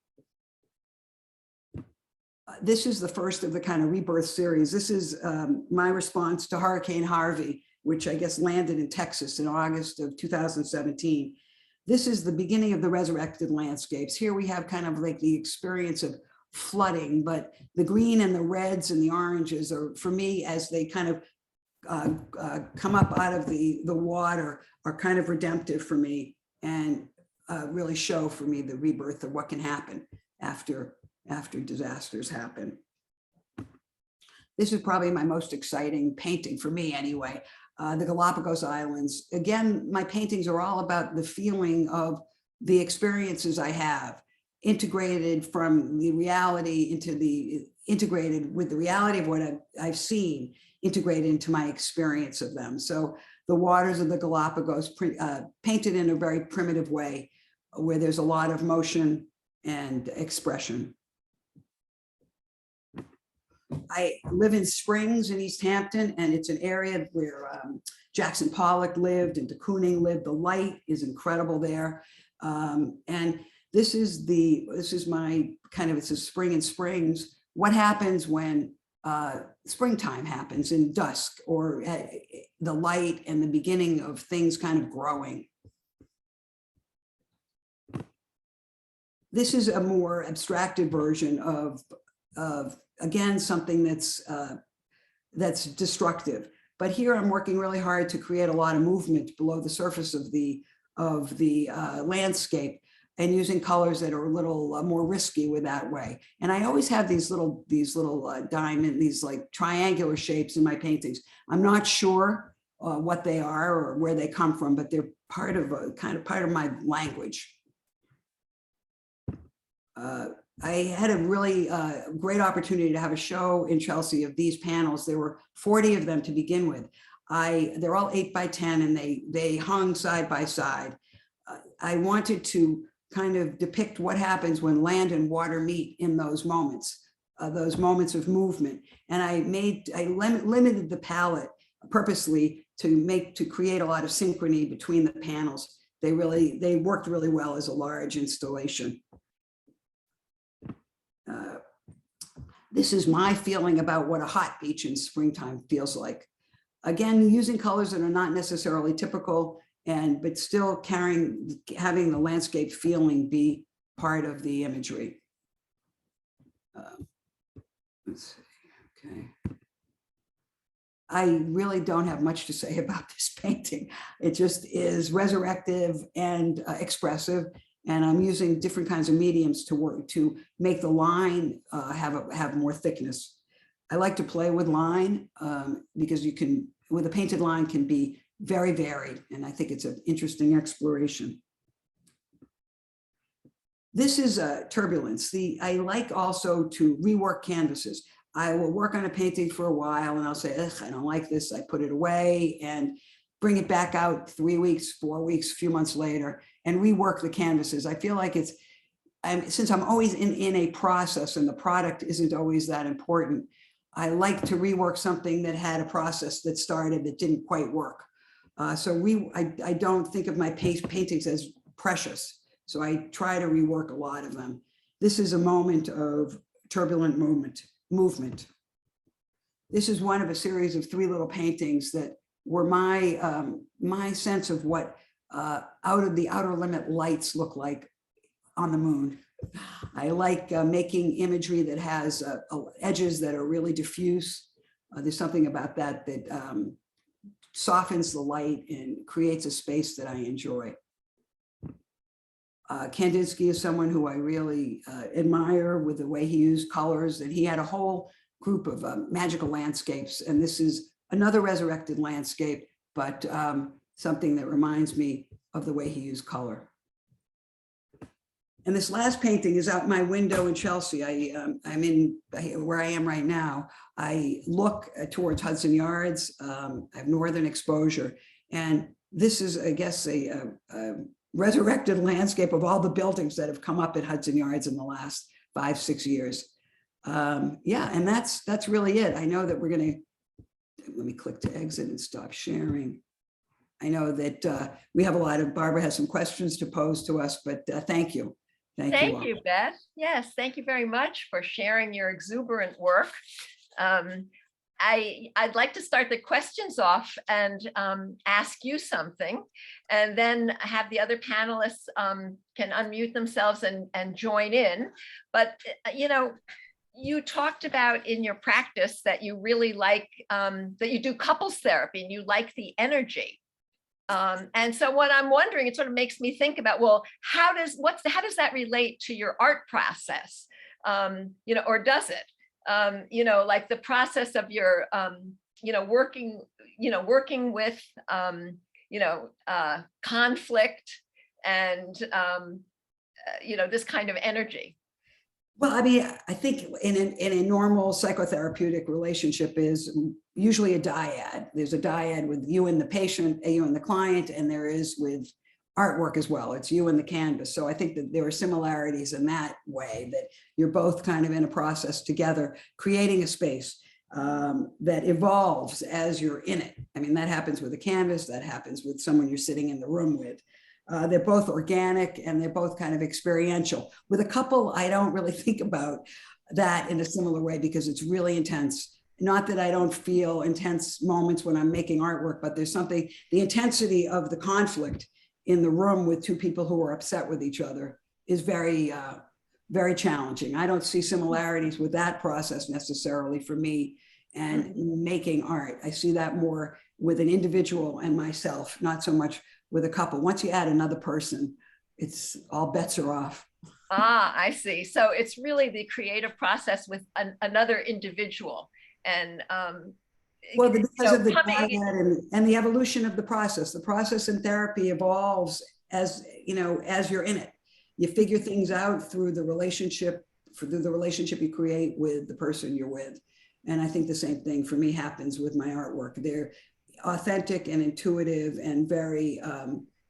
This is the first of the kind of rebirth series. This is my response to Hurricane Harvey, which I guess landed in Texas in August of 2017. This is the beginning of the resurrected landscapes. Here we have kind of like the experience of flooding, but the green and the reds and the oranges are, for me, as they kind of come up out of the water, are kind of redemptive for me, and really show for me the rebirth of what can happen after disasters happen. This is probably my most exciting painting for me anyway. The Galapagos Islands. Again, my paintings are all about the feeling of the experiences I have, integrated from the reality integrated with the reality of what I've seen, integrated into my experience of them. So the waters of the Galapagos painted in a very primitive way, where there's a lot of motion and expression. I live in Springs in East Hampton, and it's an area where Jackson Pollock lived and de Kooning lived. The light is incredible there. And this is my kind of, it's a spring in Springs. What happens when springtime happens in dusk, or the light and the beginning of things kind of growing. This is a more abstracted version of again, something that's destructive. But here I'm working really hard to create a lot of movement below the surface of the landscape, and using colors that are a little more risky with that way. And I always have these little diamond, these like triangular shapes in my paintings. I'm not sure what they are or where they come from, but they're part of my language. I had a really great opportunity to have a show in Chelsea of these panels. There were 40 of them to begin with. They're all 8 by 10, and they hung side by side. I wanted to kind of depict what happens when land and water meet in those moments of movement. And I limited the palette purposely to create a lot of synchrony between the panels. They worked really well as a large installation. This is my feeling about what a hot beach in springtime feels like. Again, using colors that are not necessarily typical, but still having the landscape feeling be part of the imagery. Let's see, okay. I really don't have much to say about this painting. It just is resurrective and expressive. And I'm using different kinds of mediums to make the line have more thickness. I like to play with line because with a painted line can be very varied. And I think it's an interesting exploration. This is Turbulence. I like also to rework canvases. I will work on a painting for a while and I'll say, ugh, I don't like this. I put it away and bring it back out 3 weeks, 4 weeks, a few months later, and rework the canvases. I feel like since I'm always in a process and the product isn't always that important, I like to rework something that had a process that started that didn't quite work. I don't think of my paintings as precious. So I try to rework a lot of them. This is a moment of turbulent movement. This is one of a series of 3 little paintings that were my sense of what out of the outer limit lights look like on the moon. I like making imagery that has edges that are really diffuse. There's something about that that softens the light and creates a space that I enjoy. Kandinsky is someone who I really admire with the way he used colors, and he had a whole group of magical landscapes. And this is another resurrected landscape, but something that reminds me of the way he used color. And this last painting is out my window in Chelsea. I'm in where I am right now. I look towards Hudson Yards. I have northern exposure. And this is, I guess, a resurrected landscape of all the buildings that have come up at Hudson Yards in the last 5-6 years. Yeah, and that's really it. I know that we're going to, let me click to exit and stop sharing. I know that we have a lot of, Barbara has some questions to pose to us, but thank you. Thank all. you, Beth. Yes, thank you very much for sharing your exuberant work. I'd like to start the questions off and ask you something, and then have the other panelists can unmute themselves and join in. But, you know, you talked about in your practice that you really like, that you do couples therapy and you like the energy. And so what I'm wondering, it sort of makes me think about, well, how does that relate to your art process? You know, or does it? You know, like the process of your, you know, working with, you know, conflict and, you know, this kind of energy. Well, I mean, I think in a normal psychotherapeutic relationship is usually a dyad. There's a dyad with you and the patient, you and the client, and there is with artwork as well. It's you and the canvas. So I think that there are similarities in that way, that you're both kind of in a process together, creating a space that evolves as you're in it. I mean, that happens with a canvas, that happens with someone you're sitting in the room with. They're both organic and they're both kind of experiential. With a couple, I don't really think about that in a similar way because it's really intense. Not that I don't feel intense moments when I'm making artwork, but there's something, the intensity of the conflict in the room with two people who are upset with each other is very, very challenging. I don't see similarities with that process necessarily for me and making art. I see that more with an individual and myself, not so much with a couple. Once you add another person, it's all bets are off. Ah, I see. So it's really the creative process with another individual. And well, because of the dyad and the evolution of the process in therapy evolves as, you know, as you're in it. You figure things out through the relationship you create with the person you're with. And I think the same thing for me happens with my artwork. They're authentic and intuitive and very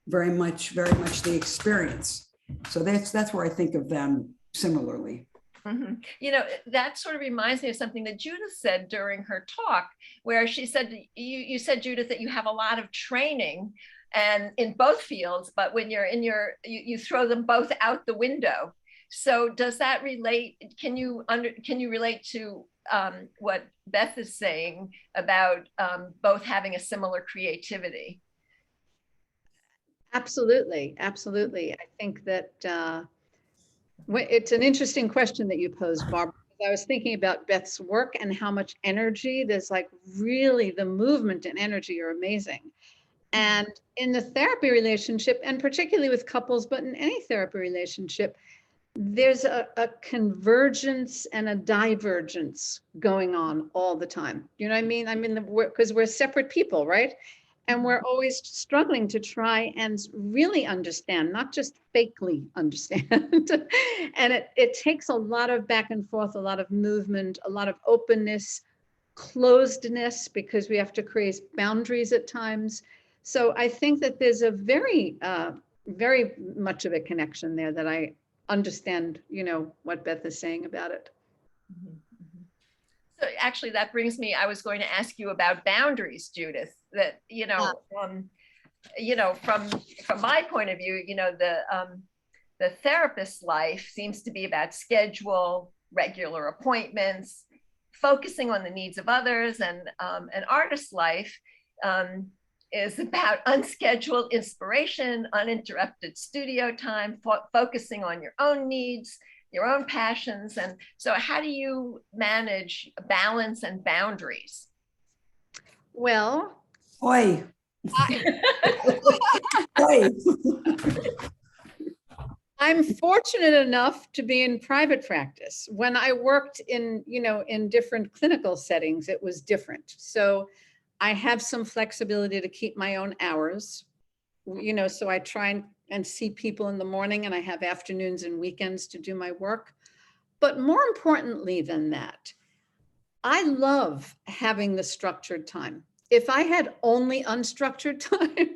much the experience. So that's where I think of them similarly. Mm-hmm. You know, that sort of reminds me of something that Judith said during her talk, where she said, you said, Judith, that you have a lot of training and in both fields, but when you're in you throw them both out the window. So does that relate? Can you relate to what Beth is saying about both having a similar creativity? Absolutely, absolutely. I think that it's an interesting question that you posed, Barbara. I was thinking about Beth's work and how much energy there's, like really the movement and energy are amazing. And in the therapy relationship, and particularly with couples, but in any therapy relationship, there's a convergence and a divergence going on all the time. You know what I mean? I mean, because we're separate people, right? And we're always struggling to try and really understand, not just fakely understand. And it takes a lot of back and forth, a lot of movement, a lot of openness, closedness, because we have to create boundaries at times. So I think that there's a very, very much of a connection there that I understand, you know, what Beth is saying about it. So actually that brings me, I was going to ask you about boundaries, Judith, that, you know, from my point of view, you know, the therapist's life seems to be about schedule, regular appointments, focusing on the needs of others, and an artist's life is about unscheduled inspiration, uninterrupted studio time, focusing on your own needs, your own passions. And so how do you manage balance and boundaries? Well, Oi. Oi. I'm fortunate enough to be in private practice. When I worked in, in different clinical settings, it was different. So I have some flexibility to keep my own hours, so I try and see people in the morning, and I have afternoons and weekends to do my work. But more importantly than that, I love having the structured time. If I had only unstructured time,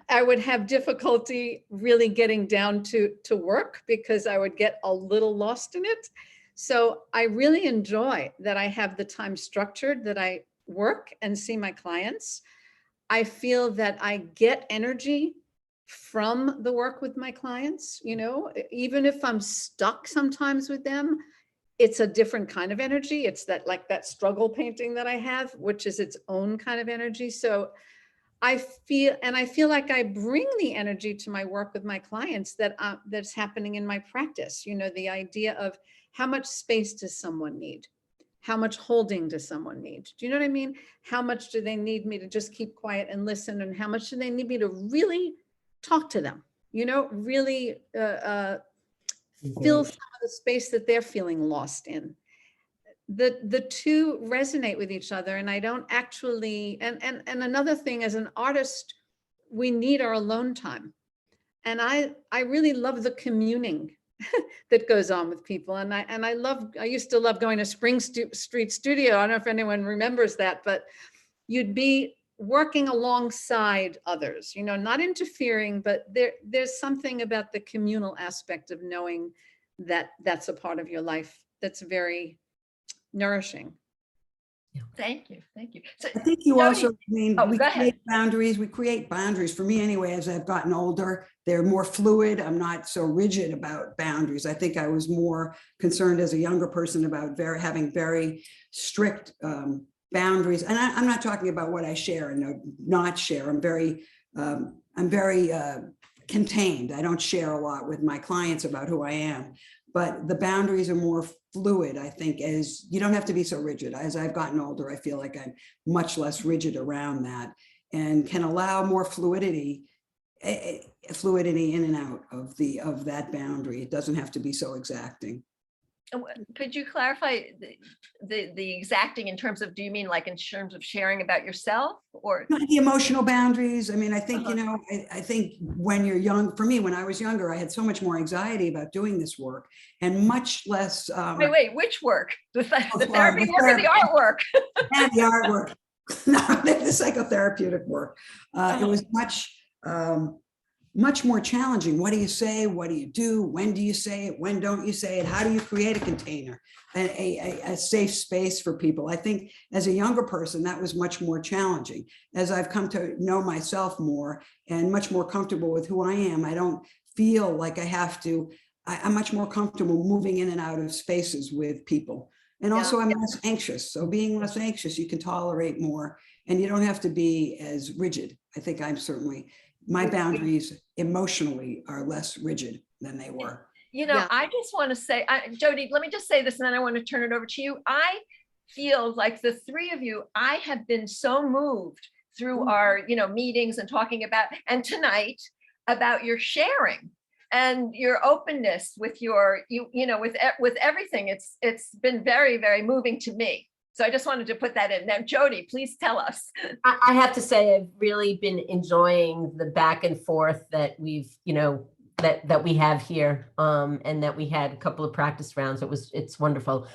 I would have difficulty really getting down to work because I would get a little lost in it. So I really enjoy that I have the time structured, that I work and see my clients. I feel that I get energy from the work with my clients, even if I'm stuck sometimes with them, it's a different kind of energy. It's that struggle painting that I have, which is its own kind of energy. So I feel like I bring the energy to my work with my clients that's happening in my practice. The idea of how much space does someone need? How much holding does someone need? Do you know what I mean? How much do they need me to just keep quiet and listen? And how much do they need me to really talk to them? Really fill some of the space that they're feeling lost in. The two resonate with each other, and I don't actually, and another thing, as an artist, we need our alone time. And I really love the communing that goes on with people. And I used to love going to Spring Street Studio. I don't know if anyone remembers that, but you'd be working alongside others, not interfering, but there's something about the communal aspect of knowing that that's a part of your life that's very nourishing. Thank you. Thank you. So, I think you Jody- also, Oh, we go ahead. create boundaries. We create boundaries. For me anyway, as I've gotten older, they're more fluid. I'm not so rigid about boundaries. I think I was more concerned as a younger person about having very strict boundaries. And I'm not talking about what I share and not share. I'm very contained. I don't share a lot with my clients about who I am, but the boundaries are more fluid. I think as you don't have to be so rigid. As I've gotten older, I feel like I'm much less rigid around that and can allow more fluidity in and out of that boundary. It doesn't have to be so exacting. Could you clarify the exacting in terms of, do you mean like in terms of sharing about yourself, or? The emotional boundaries. I mean, I think, Uh-huh. I think when you're young, for me, when I was younger, I had so much more anxiety about doing this work and much less. Wait, which work? The sorry, therapy the work or the artwork? And the artwork, no, the psychotherapeutic work. It was much more challenging. What do you say? What do you do? When do you say it? When don't you say it? How do you create a container, a safe space for people? I think as a younger person, that was much more challenging. As I've come to know myself more and much more comfortable with who I am, I don't feel like I have to, I'm much more comfortable moving in and out of spaces with people. And also I'm less anxious. So being less anxious, you can tolerate more and you don't have to be as rigid. I think I'm certainly, my boundaries emotionally are less rigid than they were. Yeah. I just want to say, Jody, let me just say this and then I want to turn it over to you. I feel like the three of you, I have been so moved through our, meetings and talking about, and tonight about your sharing and your openness with your, with everything. It's been very, very moving to me. So I just wanted to put that in. Now, Jody, please tell us. I have to say, I've really been enjoying the back and forth that we've, that we have here, and that we had a couple of practice rounds. It's wonderful.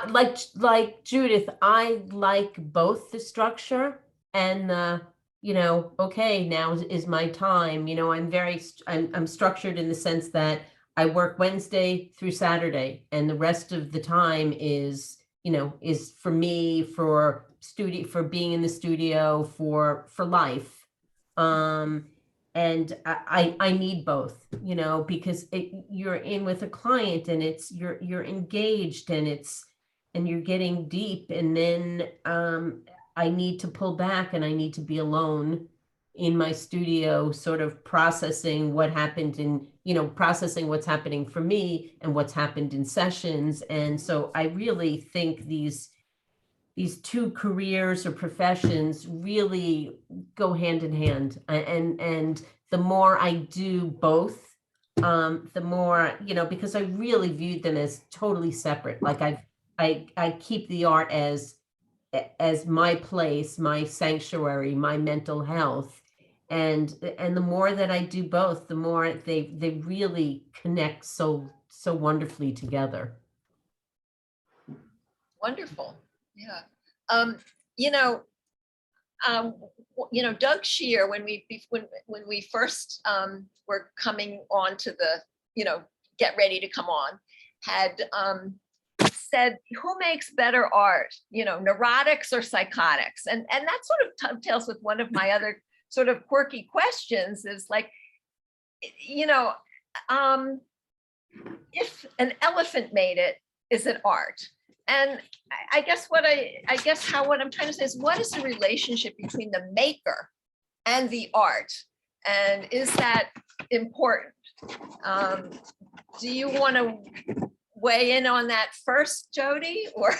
Like Judith, I like both the and okay, now is my time. I'm structured in the sense that I work Wednesday through Saturday, and the rest of the time is for me, for being in the studio, for life. And I need both, because you're in with a client and you're engaged and you're getting deep, and then I need to pull back and I need to be alone in my studio, sort of processing what happened in, processing what's happening for me and what's happened in sessions. And so I really think these two careers or professions really go hand in hand. And the more I do both, the more, because I really viewed them as totally separate. Like I keep the art as my place, my sanctuary, my mental health. And the more that I do both, the more they really connect so wonderfully together. Wonderful. Yeah. Doug Shear, when we first were coming on to the, get ready to come on, had said, who makes better art, neurotics or psychotics? And that sort of dovetails with one of my other sort of quirky questions is like, if an elephant made it, is it art? And I guess what I'm trying to say is, what is the relationship between the maker and the art? And is that important? Do you want to weigh in on that first, Jody? Or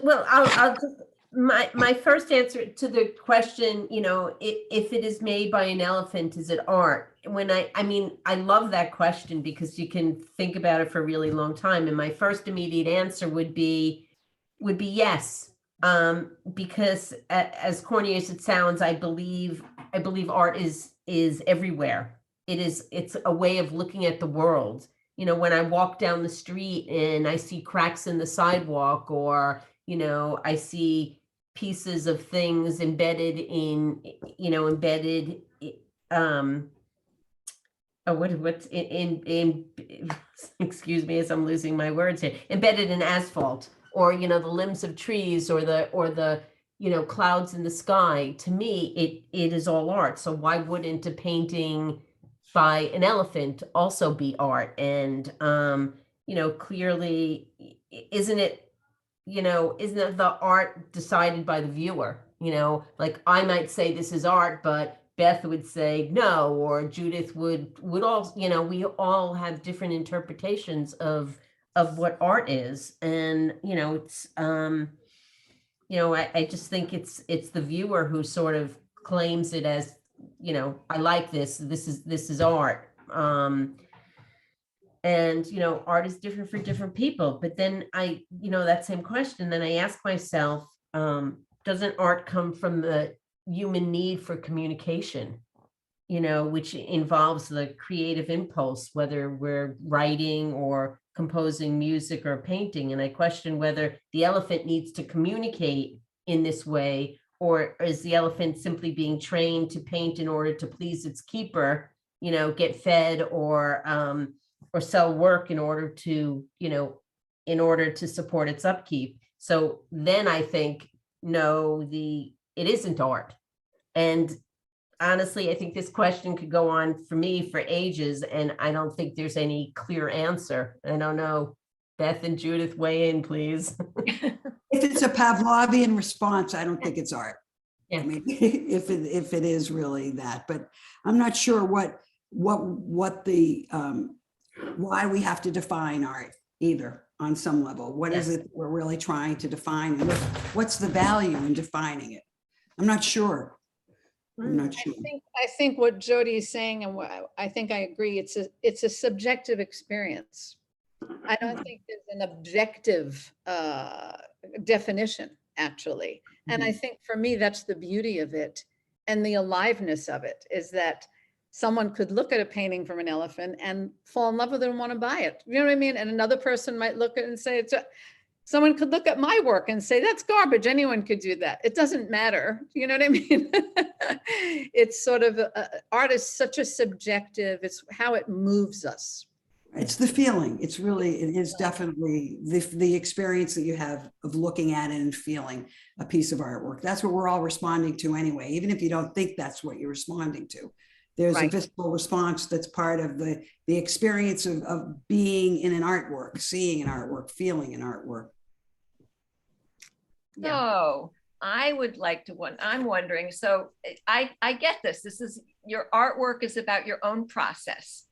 well, I'll just, my first answer to the question, if it is made by an elephant, is it art? When I love that question because you can think about it for a really long time. And my first immediate answer would be yes. Because as corny as it sounds, I believe art is everywhere. It's a way of looking at the world. When I walk down the street and I see cracks in the sidewalk, or, I see pieces of things embedded excuse me, as I'm losing my words here, embedded in asphalt, or, the limbs of trees, or the clouds in the sky. To me, it is all art. So why wouldn't a painting by an elephant also be art? And, clearly, isn't it the art decided by the viewer? Like I might say this is art, but Beth would say no, or Judith would all, we all have different interpretations of what art is. And, it's, I just think it's the viewer who sort of claims it as, I like this is art. And, art is different for different people. But then that same question, then I ask myself, doesn't art come from the human need for communication, which involves the creative impulse, whether we're writing or composing music or painting? And I question whether the elephant needs to communicate in this way, or is the elephant simply being trained to paint in order to please its keeper, get fed, or sell work in order to support its upkeep. So then I think, no, it isn't art. And honestly, I think this question could go on for me for ages, and I don't think there's any clear answer. I don't know. Beth and Judith, weigh in, please. If it's a Pavlovian response, I don't think it's art. Yeah. I mean, if it is really that, but I'm not sure what the why we have to define art either on some level. What is it we're really trying to define, and what's the value in defining it? I'm not sure. I think what Jody is saying, and I think I agree, it's a subjective experience. I don't think there's an objective definition, actually. And I think for me, that's the beauty of it, and the aliveness of it, is that someone could look at a painting from an elephant and fall in love with it and want to buy it. You know what I mean? And another person might look at it and say, someone could look at my work and say, that's garbage. Anyone could do that. It doesn't matter. You know what I mean? It's sort of, art is such a subjective, it's how it moves us. It's the feeling. It is definitely the experience that you have of looking at it and feeling a piece of artwork. That's what we're all responding to anyway, even if you don't think that's what you're responding to. There's a visceral response that's part of the experience of being in an artwork, seeing an artwork, feeling an artwork. So I would like to I'm wondering, so I get this. This is your artwork is about your own process,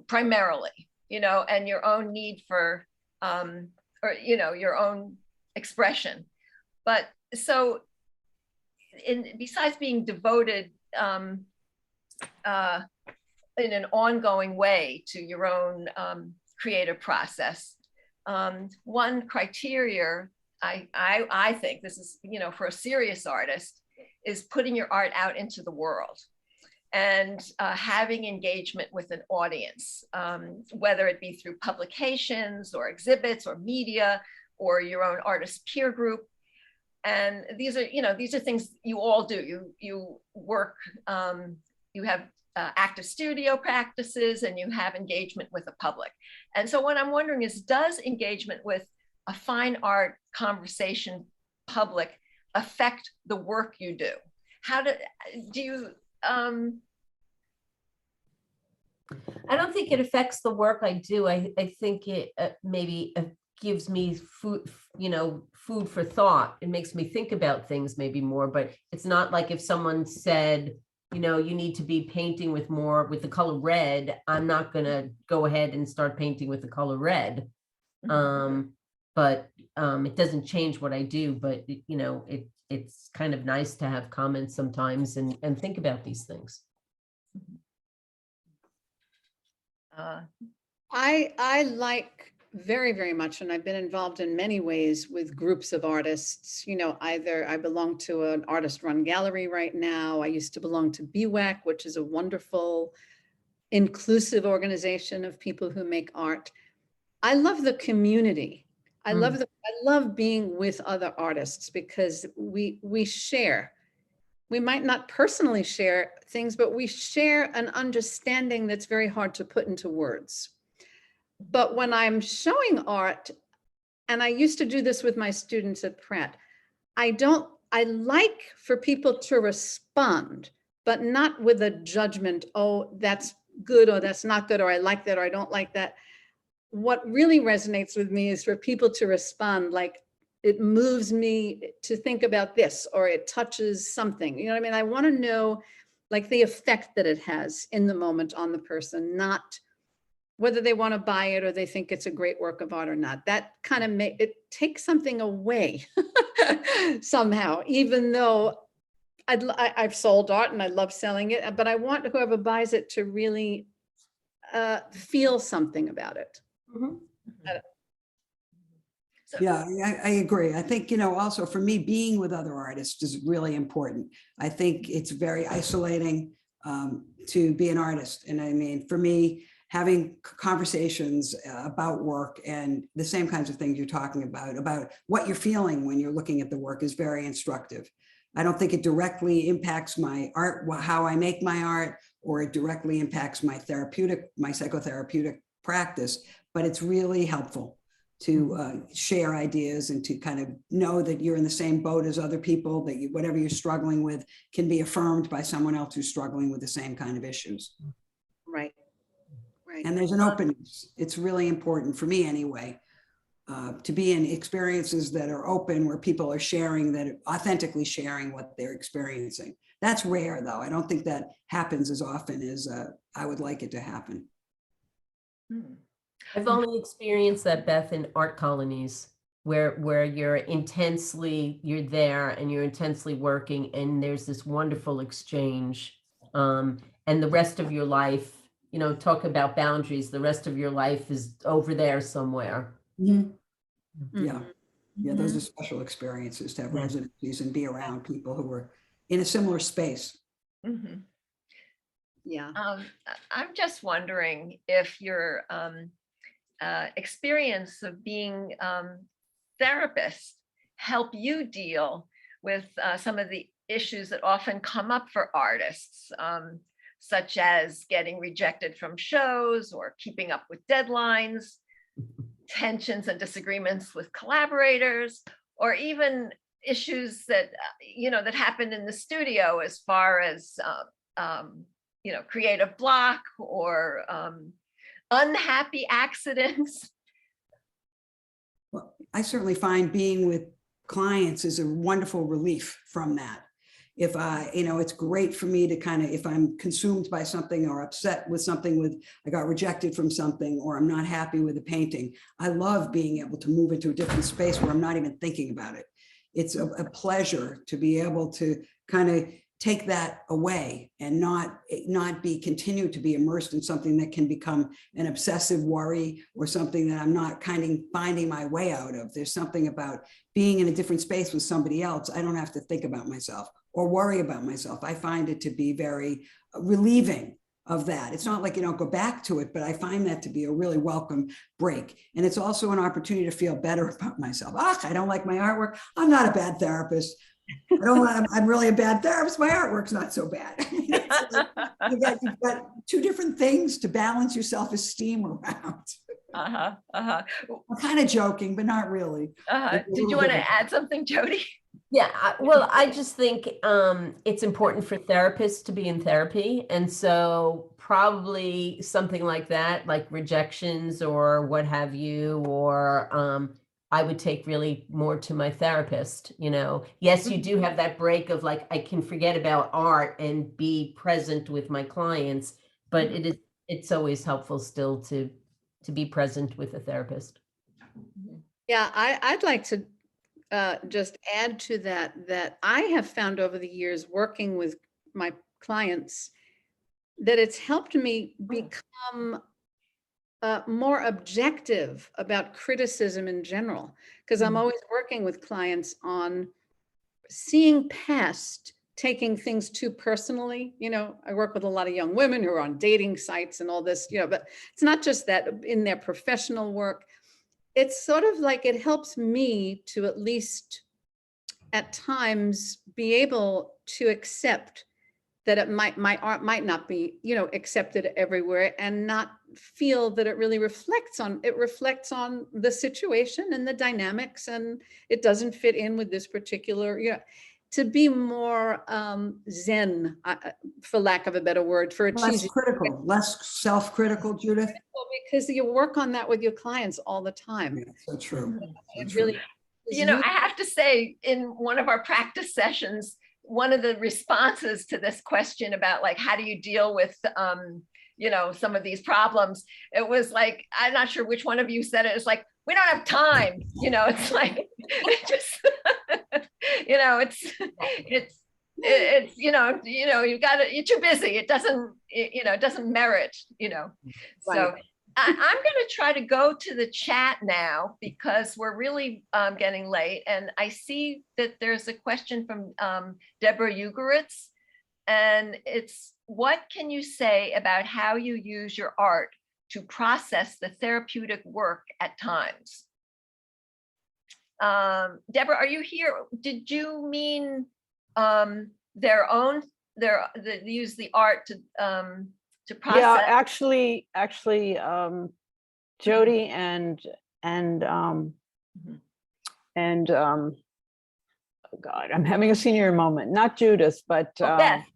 primarily, and your own need for, or, your own expression. But so besides being devoted in an ongoing way to your own creative process, one criteria I think this is, for a serious artist, is putting your art out into the world and having engagement with an audience, whether it be through publications or exhibits or media or your own artist peer group. And these are things you all do. You work, you have active studio practices, and you have engagement with the public. And so what I'm wondering is, does engagement with a fine art conversation public affect the work you do? How do you? I don't think it affects the work I do. I think it maybe gives me food, food for thought. It makes me think about things maybe more, but it's not like if someone said, you need to be painting with the color red, I'm not going to go ahead and start painting with the color red. But it doesn't change what I do, but it's kind of nice to have comments sometimes and think about these things. I like very, very much, and I've been involved in many ways with groups of artists. Either I belong to an artist-run gallery right now. I used to belong to BWAC, which is a wonderful, inclusive organization of people who make art. I love the community. I love being with other artists because we share. We might not personally share things, but we share an understanding that's very hard to put into words. But when I'm showing art, and I used to do this with my students at Pratt, I like for people to respond, but not with a judgment, oh, that's good, or that's not good, or I like that, or I don't like that. What really resonates with me is for people to respond like, it moves me to think about this, or it touches something. You know what I mean? I want to know like the effect that it has in the moment on the person, not whether they want to buy it or they think it's a great work of art or not. That kind of it takes something away somehow, even though I've sold art and I love selling it, but I want whoever buys it to really feel something about it. Yeah, I agree. I think, also for me, being with other artists is really important. I think it's very isolating to be an artist. And I mean, for me, having conversations about work and the same kinds of things you're talking about what you're feeling when you're looking at the work is very instructive. I don't think it directly impacts my art, how I make my art, or it directly impacts my psychotherapeutic practice, but it's really helpful to share ideas and to kind of know that you're in the same boat as other people, that whatever you're struggling with can be affirmed by someone else who's struggling with the same kind of issues. Right. Right. And there's an openness. It's really important for me anyway, to be in experiences that are open, where people are sharing, that authentically sharing what they're experiencing. That's rare though. I don't think that happens as often as I would like it to happen. I've only experienced that, Beth, in art colonies where you're there and you're intensely working, and there's this wonderful exchange. And the rest of your life, talk about boundaries, the rest of your life is over there somewhere. Mm-hmm. Yeah, those are special experiences, to have residencies and be around people who are in a similar space. Mm-hmm. Yeah. I'm just wondering if your experience of being therapists help you deal with some of the issues that often come up for artists, such as getting rejected from shows or keeping up with deadlines, tensions and disagreements with collaborators, or even issues that that happen in the studio, as far as creative block or unhappy accidents. Well, I certainly find being with clients is a wonderful relief from that. If I, it's great for me to kind of, if I'm consumed by something or upset with something I got rejected from something, or I'm not happy with a painting, I love being able to move into a different space where I'm not even thinking about it. It's a pleasure to be able to kind of take that away and not continue to be immersed in something that can become an obsessive worry or something that I'm not kind of finding my way out of. There's something about being in a different space with somebody else. I don't have to think about myself or worry about myself. I find it to be very relieving of that. It's not like you don't go back to it, but I find that to be a really welcome break. And it's also an opportunity to feel better about myself. I don't like my artwork. I'm not a bad therapist. I'm really a bad therapist. My artwork's not so bad. You've got two different things to balance your self-esteem around. I'm kind of joking, but not really. Did you want to add something, Jody? Yeah, well, I just think it's important for therapists to be in therapy. And so probably something like that, like rejections or what have you, or I would take really more to my therapist, Yes, you do have that break of like, I can forget about art and be present with my clients, but it's always helpful still to be present with a therapist. Yeah, I'd like to just add to that I have found over the years working with my clients that it's helped me become more objective about criticism in general, because I'm always working with clients on seeing past taking things too personally. I work with a lot of young women who are on dating sites and all this, but it's not just that in their professional work. It's sort of like it helps me to at least at times be able to accept that my art might not be, accepted everywhere, and not feel that it really reflects on the situation and the dynamics, and it doesn't fit in with this particular, to be more zen, for lack of a better word, for a cheesy. Less self-critical, Judith. Because you work on that with your clients all the time. Yeah, so true. So It true. really, I have to say, in one of our practice sessions, one of the responses to this question about like, how do you deal with, some of these problems? It was like, I'm not sure which one of you said it. It's like, we don't have time. It's like, it just, it's you've got to, you're too busy. It doesn't, it doesn't merit, So Right. I'm going to try to go to the chat now because we're really getting late. And I see that there's a question from Deborah Ugoritz. And it's, what can you say about how you use your art to process the therapeutic work at times? Deborah, are you here? Did you mean use the art to process? Yeah, actually, Jody and oh God, I'm having a senior moment. Not Judith, but Beth.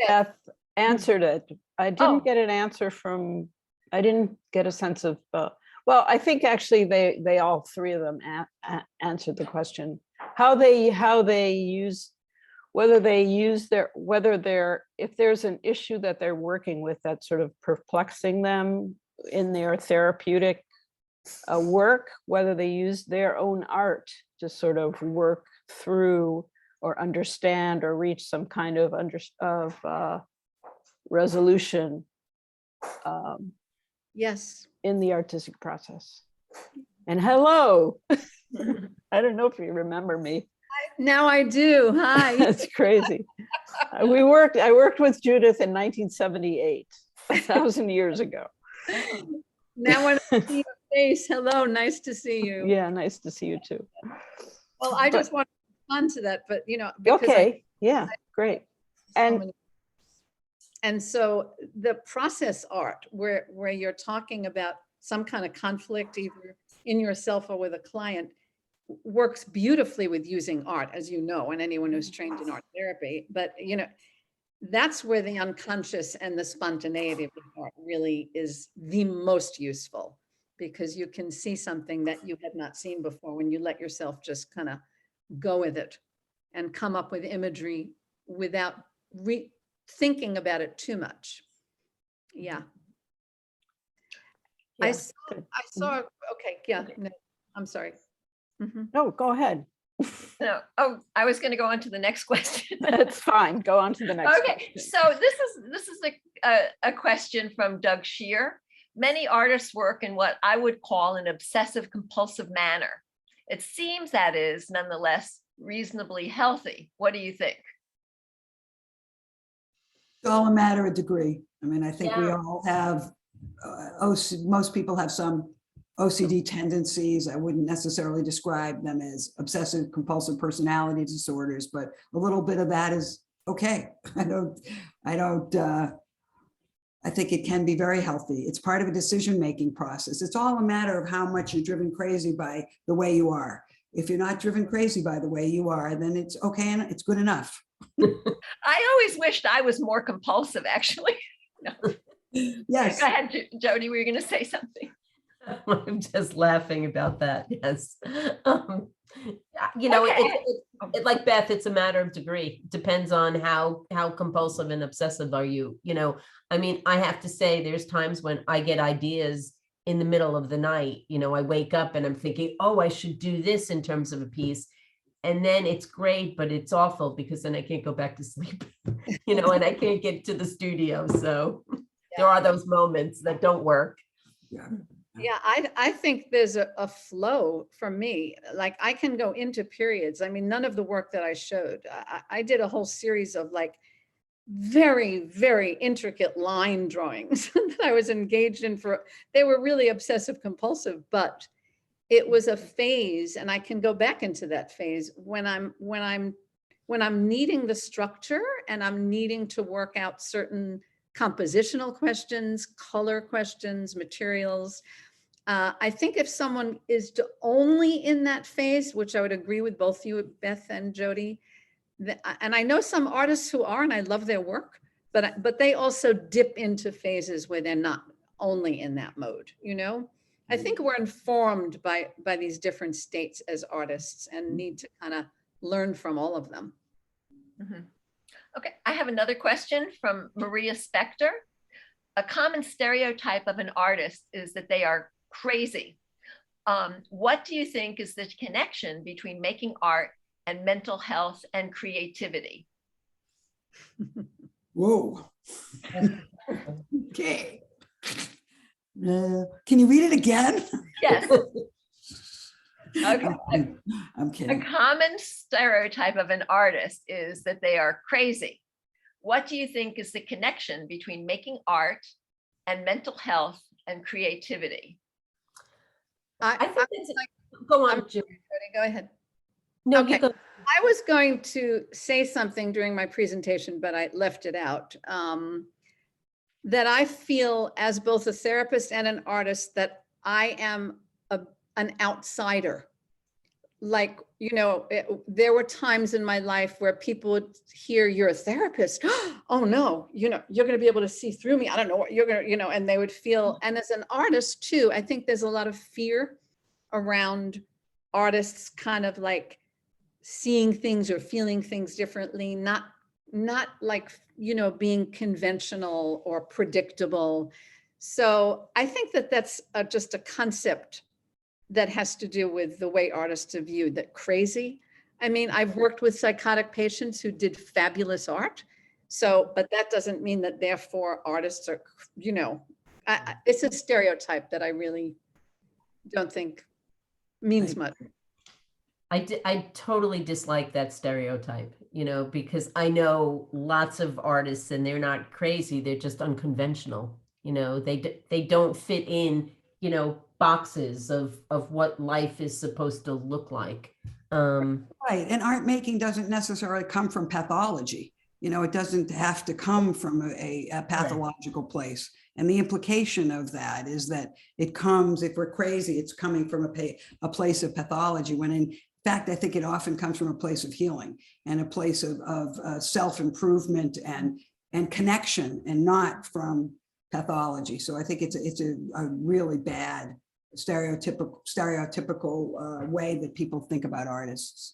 Beth answered it. I didn't get an answer from. I didn't get a sense of. Well, I think actually they all three of them answered the question. How they use. Whether if there's an issue that they're working with that's sort of perplexing them in their therapeutic work, whether they use their own art to sort of work through or understand or reach some kind of resolution Yes. in the artistic process. And hello, I don't know if you remember me. Now I do. Hi. That's crazy. I worked with Judith in 1978, 1,000 years ago. Now when I see your face, hello, nice to see you. Yeah, nice to see you too. Well, I just want to respond to that, but because Okay, yeah, great. And so the process art where you're talking about some kind of conflict either in yourself or with a client works beautifully with using art, as you know, and anyone who's trained in art therapy. But that's where the unconscious and the spontaneity of the art really is the most useful, because you can see something that you had not seen before when you let yourself just kind of go with it and come up with imagery without thinking about it too much. Yeah. I Yeah, saw, good. I saw, okay, yeah, no, I'm sorry. Mhm. No, go ahead. No, oh, I was going to go on to the next question. That's fine. Go on to the next. Okay, question. so this is a question from Doug Shear. Many artists work in what I would call an obsessive compulsive manner. It seems that is nonetheless reasonably healthy. What do you think? It's all a matter of degree. I mean, I think we Yeah. all have, most people have some OCD tendencies. I wouldn't necessarily describe them as obsessive compulsive personality disorders, but a little bit of that is okay. I think it can be very healthy. It's part of a decision-making process. It's all a matter of how much you're driven crazy by the way you are. If you're not driven crazy by the way you are, then it's okay and it's good enough. I always wished I was more compulsive, actually. Yes. Go ahead, Jody, were you going to say something? I'm just laughing about that. Yes. You know, Okay. like Beth, it's a matter of degree. Depends on how compulsive and obsessive are you. You know, I mean, I have to say there's times when I get ideas in the middle of the night. You know, I wake up and I'm thinking, oh, I should do this in terms of a piece. And then it's great, but it's awful because then I can't go back to sleep, you know, and I can't get to the studio. So there are those moments that don't work. Yeah, I think there's a flow for me. Like I can go into periods. I mean, none of the work that I showed, I did a whole series of like very, very intricate line drawings that I was engaged in for, they were really obsessive compulsive, but it was a phase, and I can go back into that phase when I'm needing the structure and I'm needing to work out certain compositional questions, color questions, materials. I think if someone is only in that phase, which I would agree with both you, Beth and Jody, and I know some artists who are, and I love their work, but they also dip into phases where they're not only in that mode, you know? I think we're informed by these different states as artists and need to kind of learn from all of them. Mhm. Okay, I have another question from Maria Spector. A common stereotype of an artist is that they are crazy. What do you think is the connection between making art and mental health and creativity? Whoa. Okay. Can you read it again? Yes. Okay. I'm A kidding. common stereotype of an artist is that they are crazy. What do you think is the connection between making art and mental health and creativity? I think I- it's, go on, I'm- Jim. Jody, go ahead. No, Okay. you go. I was going to say something during my presentation, but I left it out. That I feel as both a therapist and an artist that I am an outsider. Like, you know, there were times in my life where people would hear you're a therapist. Oh no, you know, you're going to be able to see through me. I don't know what you're going to, you know, and they would feel, and as an artist too, I think there's a lot of fear around artists kind of like seeing things or feeling things differently, not like, you know, being conventional or predictable. So I think that that's just a concept that has to do with the way artists are viewed, that crazy. I mean, I've worked with psychotic patients who did fabulous art. So, but that doesn't mean that therefore artists are, you know, it's a stereotype that I really don't think means much. I totally dislike that stereotype, you know, because I know lots of artists and they're not crazy. They're just unconventional. You know, they don't fit in, you know, boxes of what life is supposed to look like. Right, and art making doesn't necessarily come from pathology. You know, it doesn't have to come from a pathological place. And the implication of that is that it comes, if we're crazy, it's coming from a place of pathology, when in fact, I think it often comes from a place of healing and a place of self-improvement and connection, and not from pathology. So I think it's a really bad stereotypical way that people think about artists.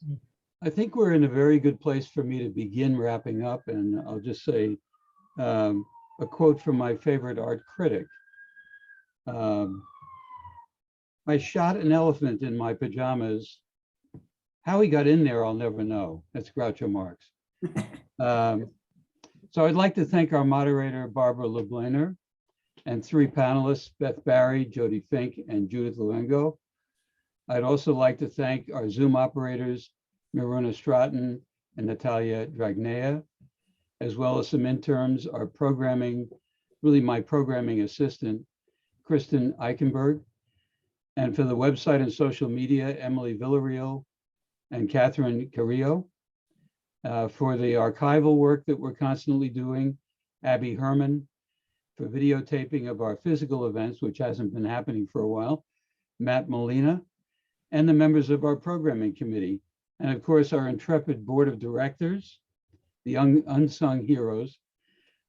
I think we're in a very good place for me to begin wrapping up, and I'll just say a quote from my favorite art critic. I shot an elephant in my pajamas. How he got in there, I'll never know. That's Groucho Marx. So I'd like to thank our moderator, Barbara LeBlainer, and 3 panelists, Beth Barry, Jody Fink, and Judith Luengo. I'd also like to thank our Zoom operators, Miruna Stratton and Natalia Dragnea, as well as some interns, our programming, really my programming assistant, Kristen Eichenberg, and for the website and social media, Emily Villarreal and Catherine Carrillo. For the archival work that we're constantly doing, Abby Herman. For videotaping of our physical events, which hasn't been happening for a while, Matt Molina, and the members of our programming committee. And of course, our intrepid board of directors, the unsung heroes.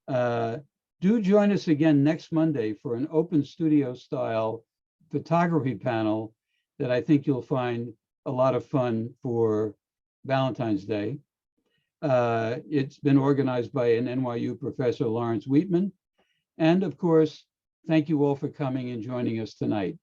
Do join us again next Monday for an open studio style photography panel that I think you'll find a lot of fun for Valentine's Day. It's been organized by an NYU professor, Lawrence Wheatman. And of course, thank you all for coming and joining us tonight.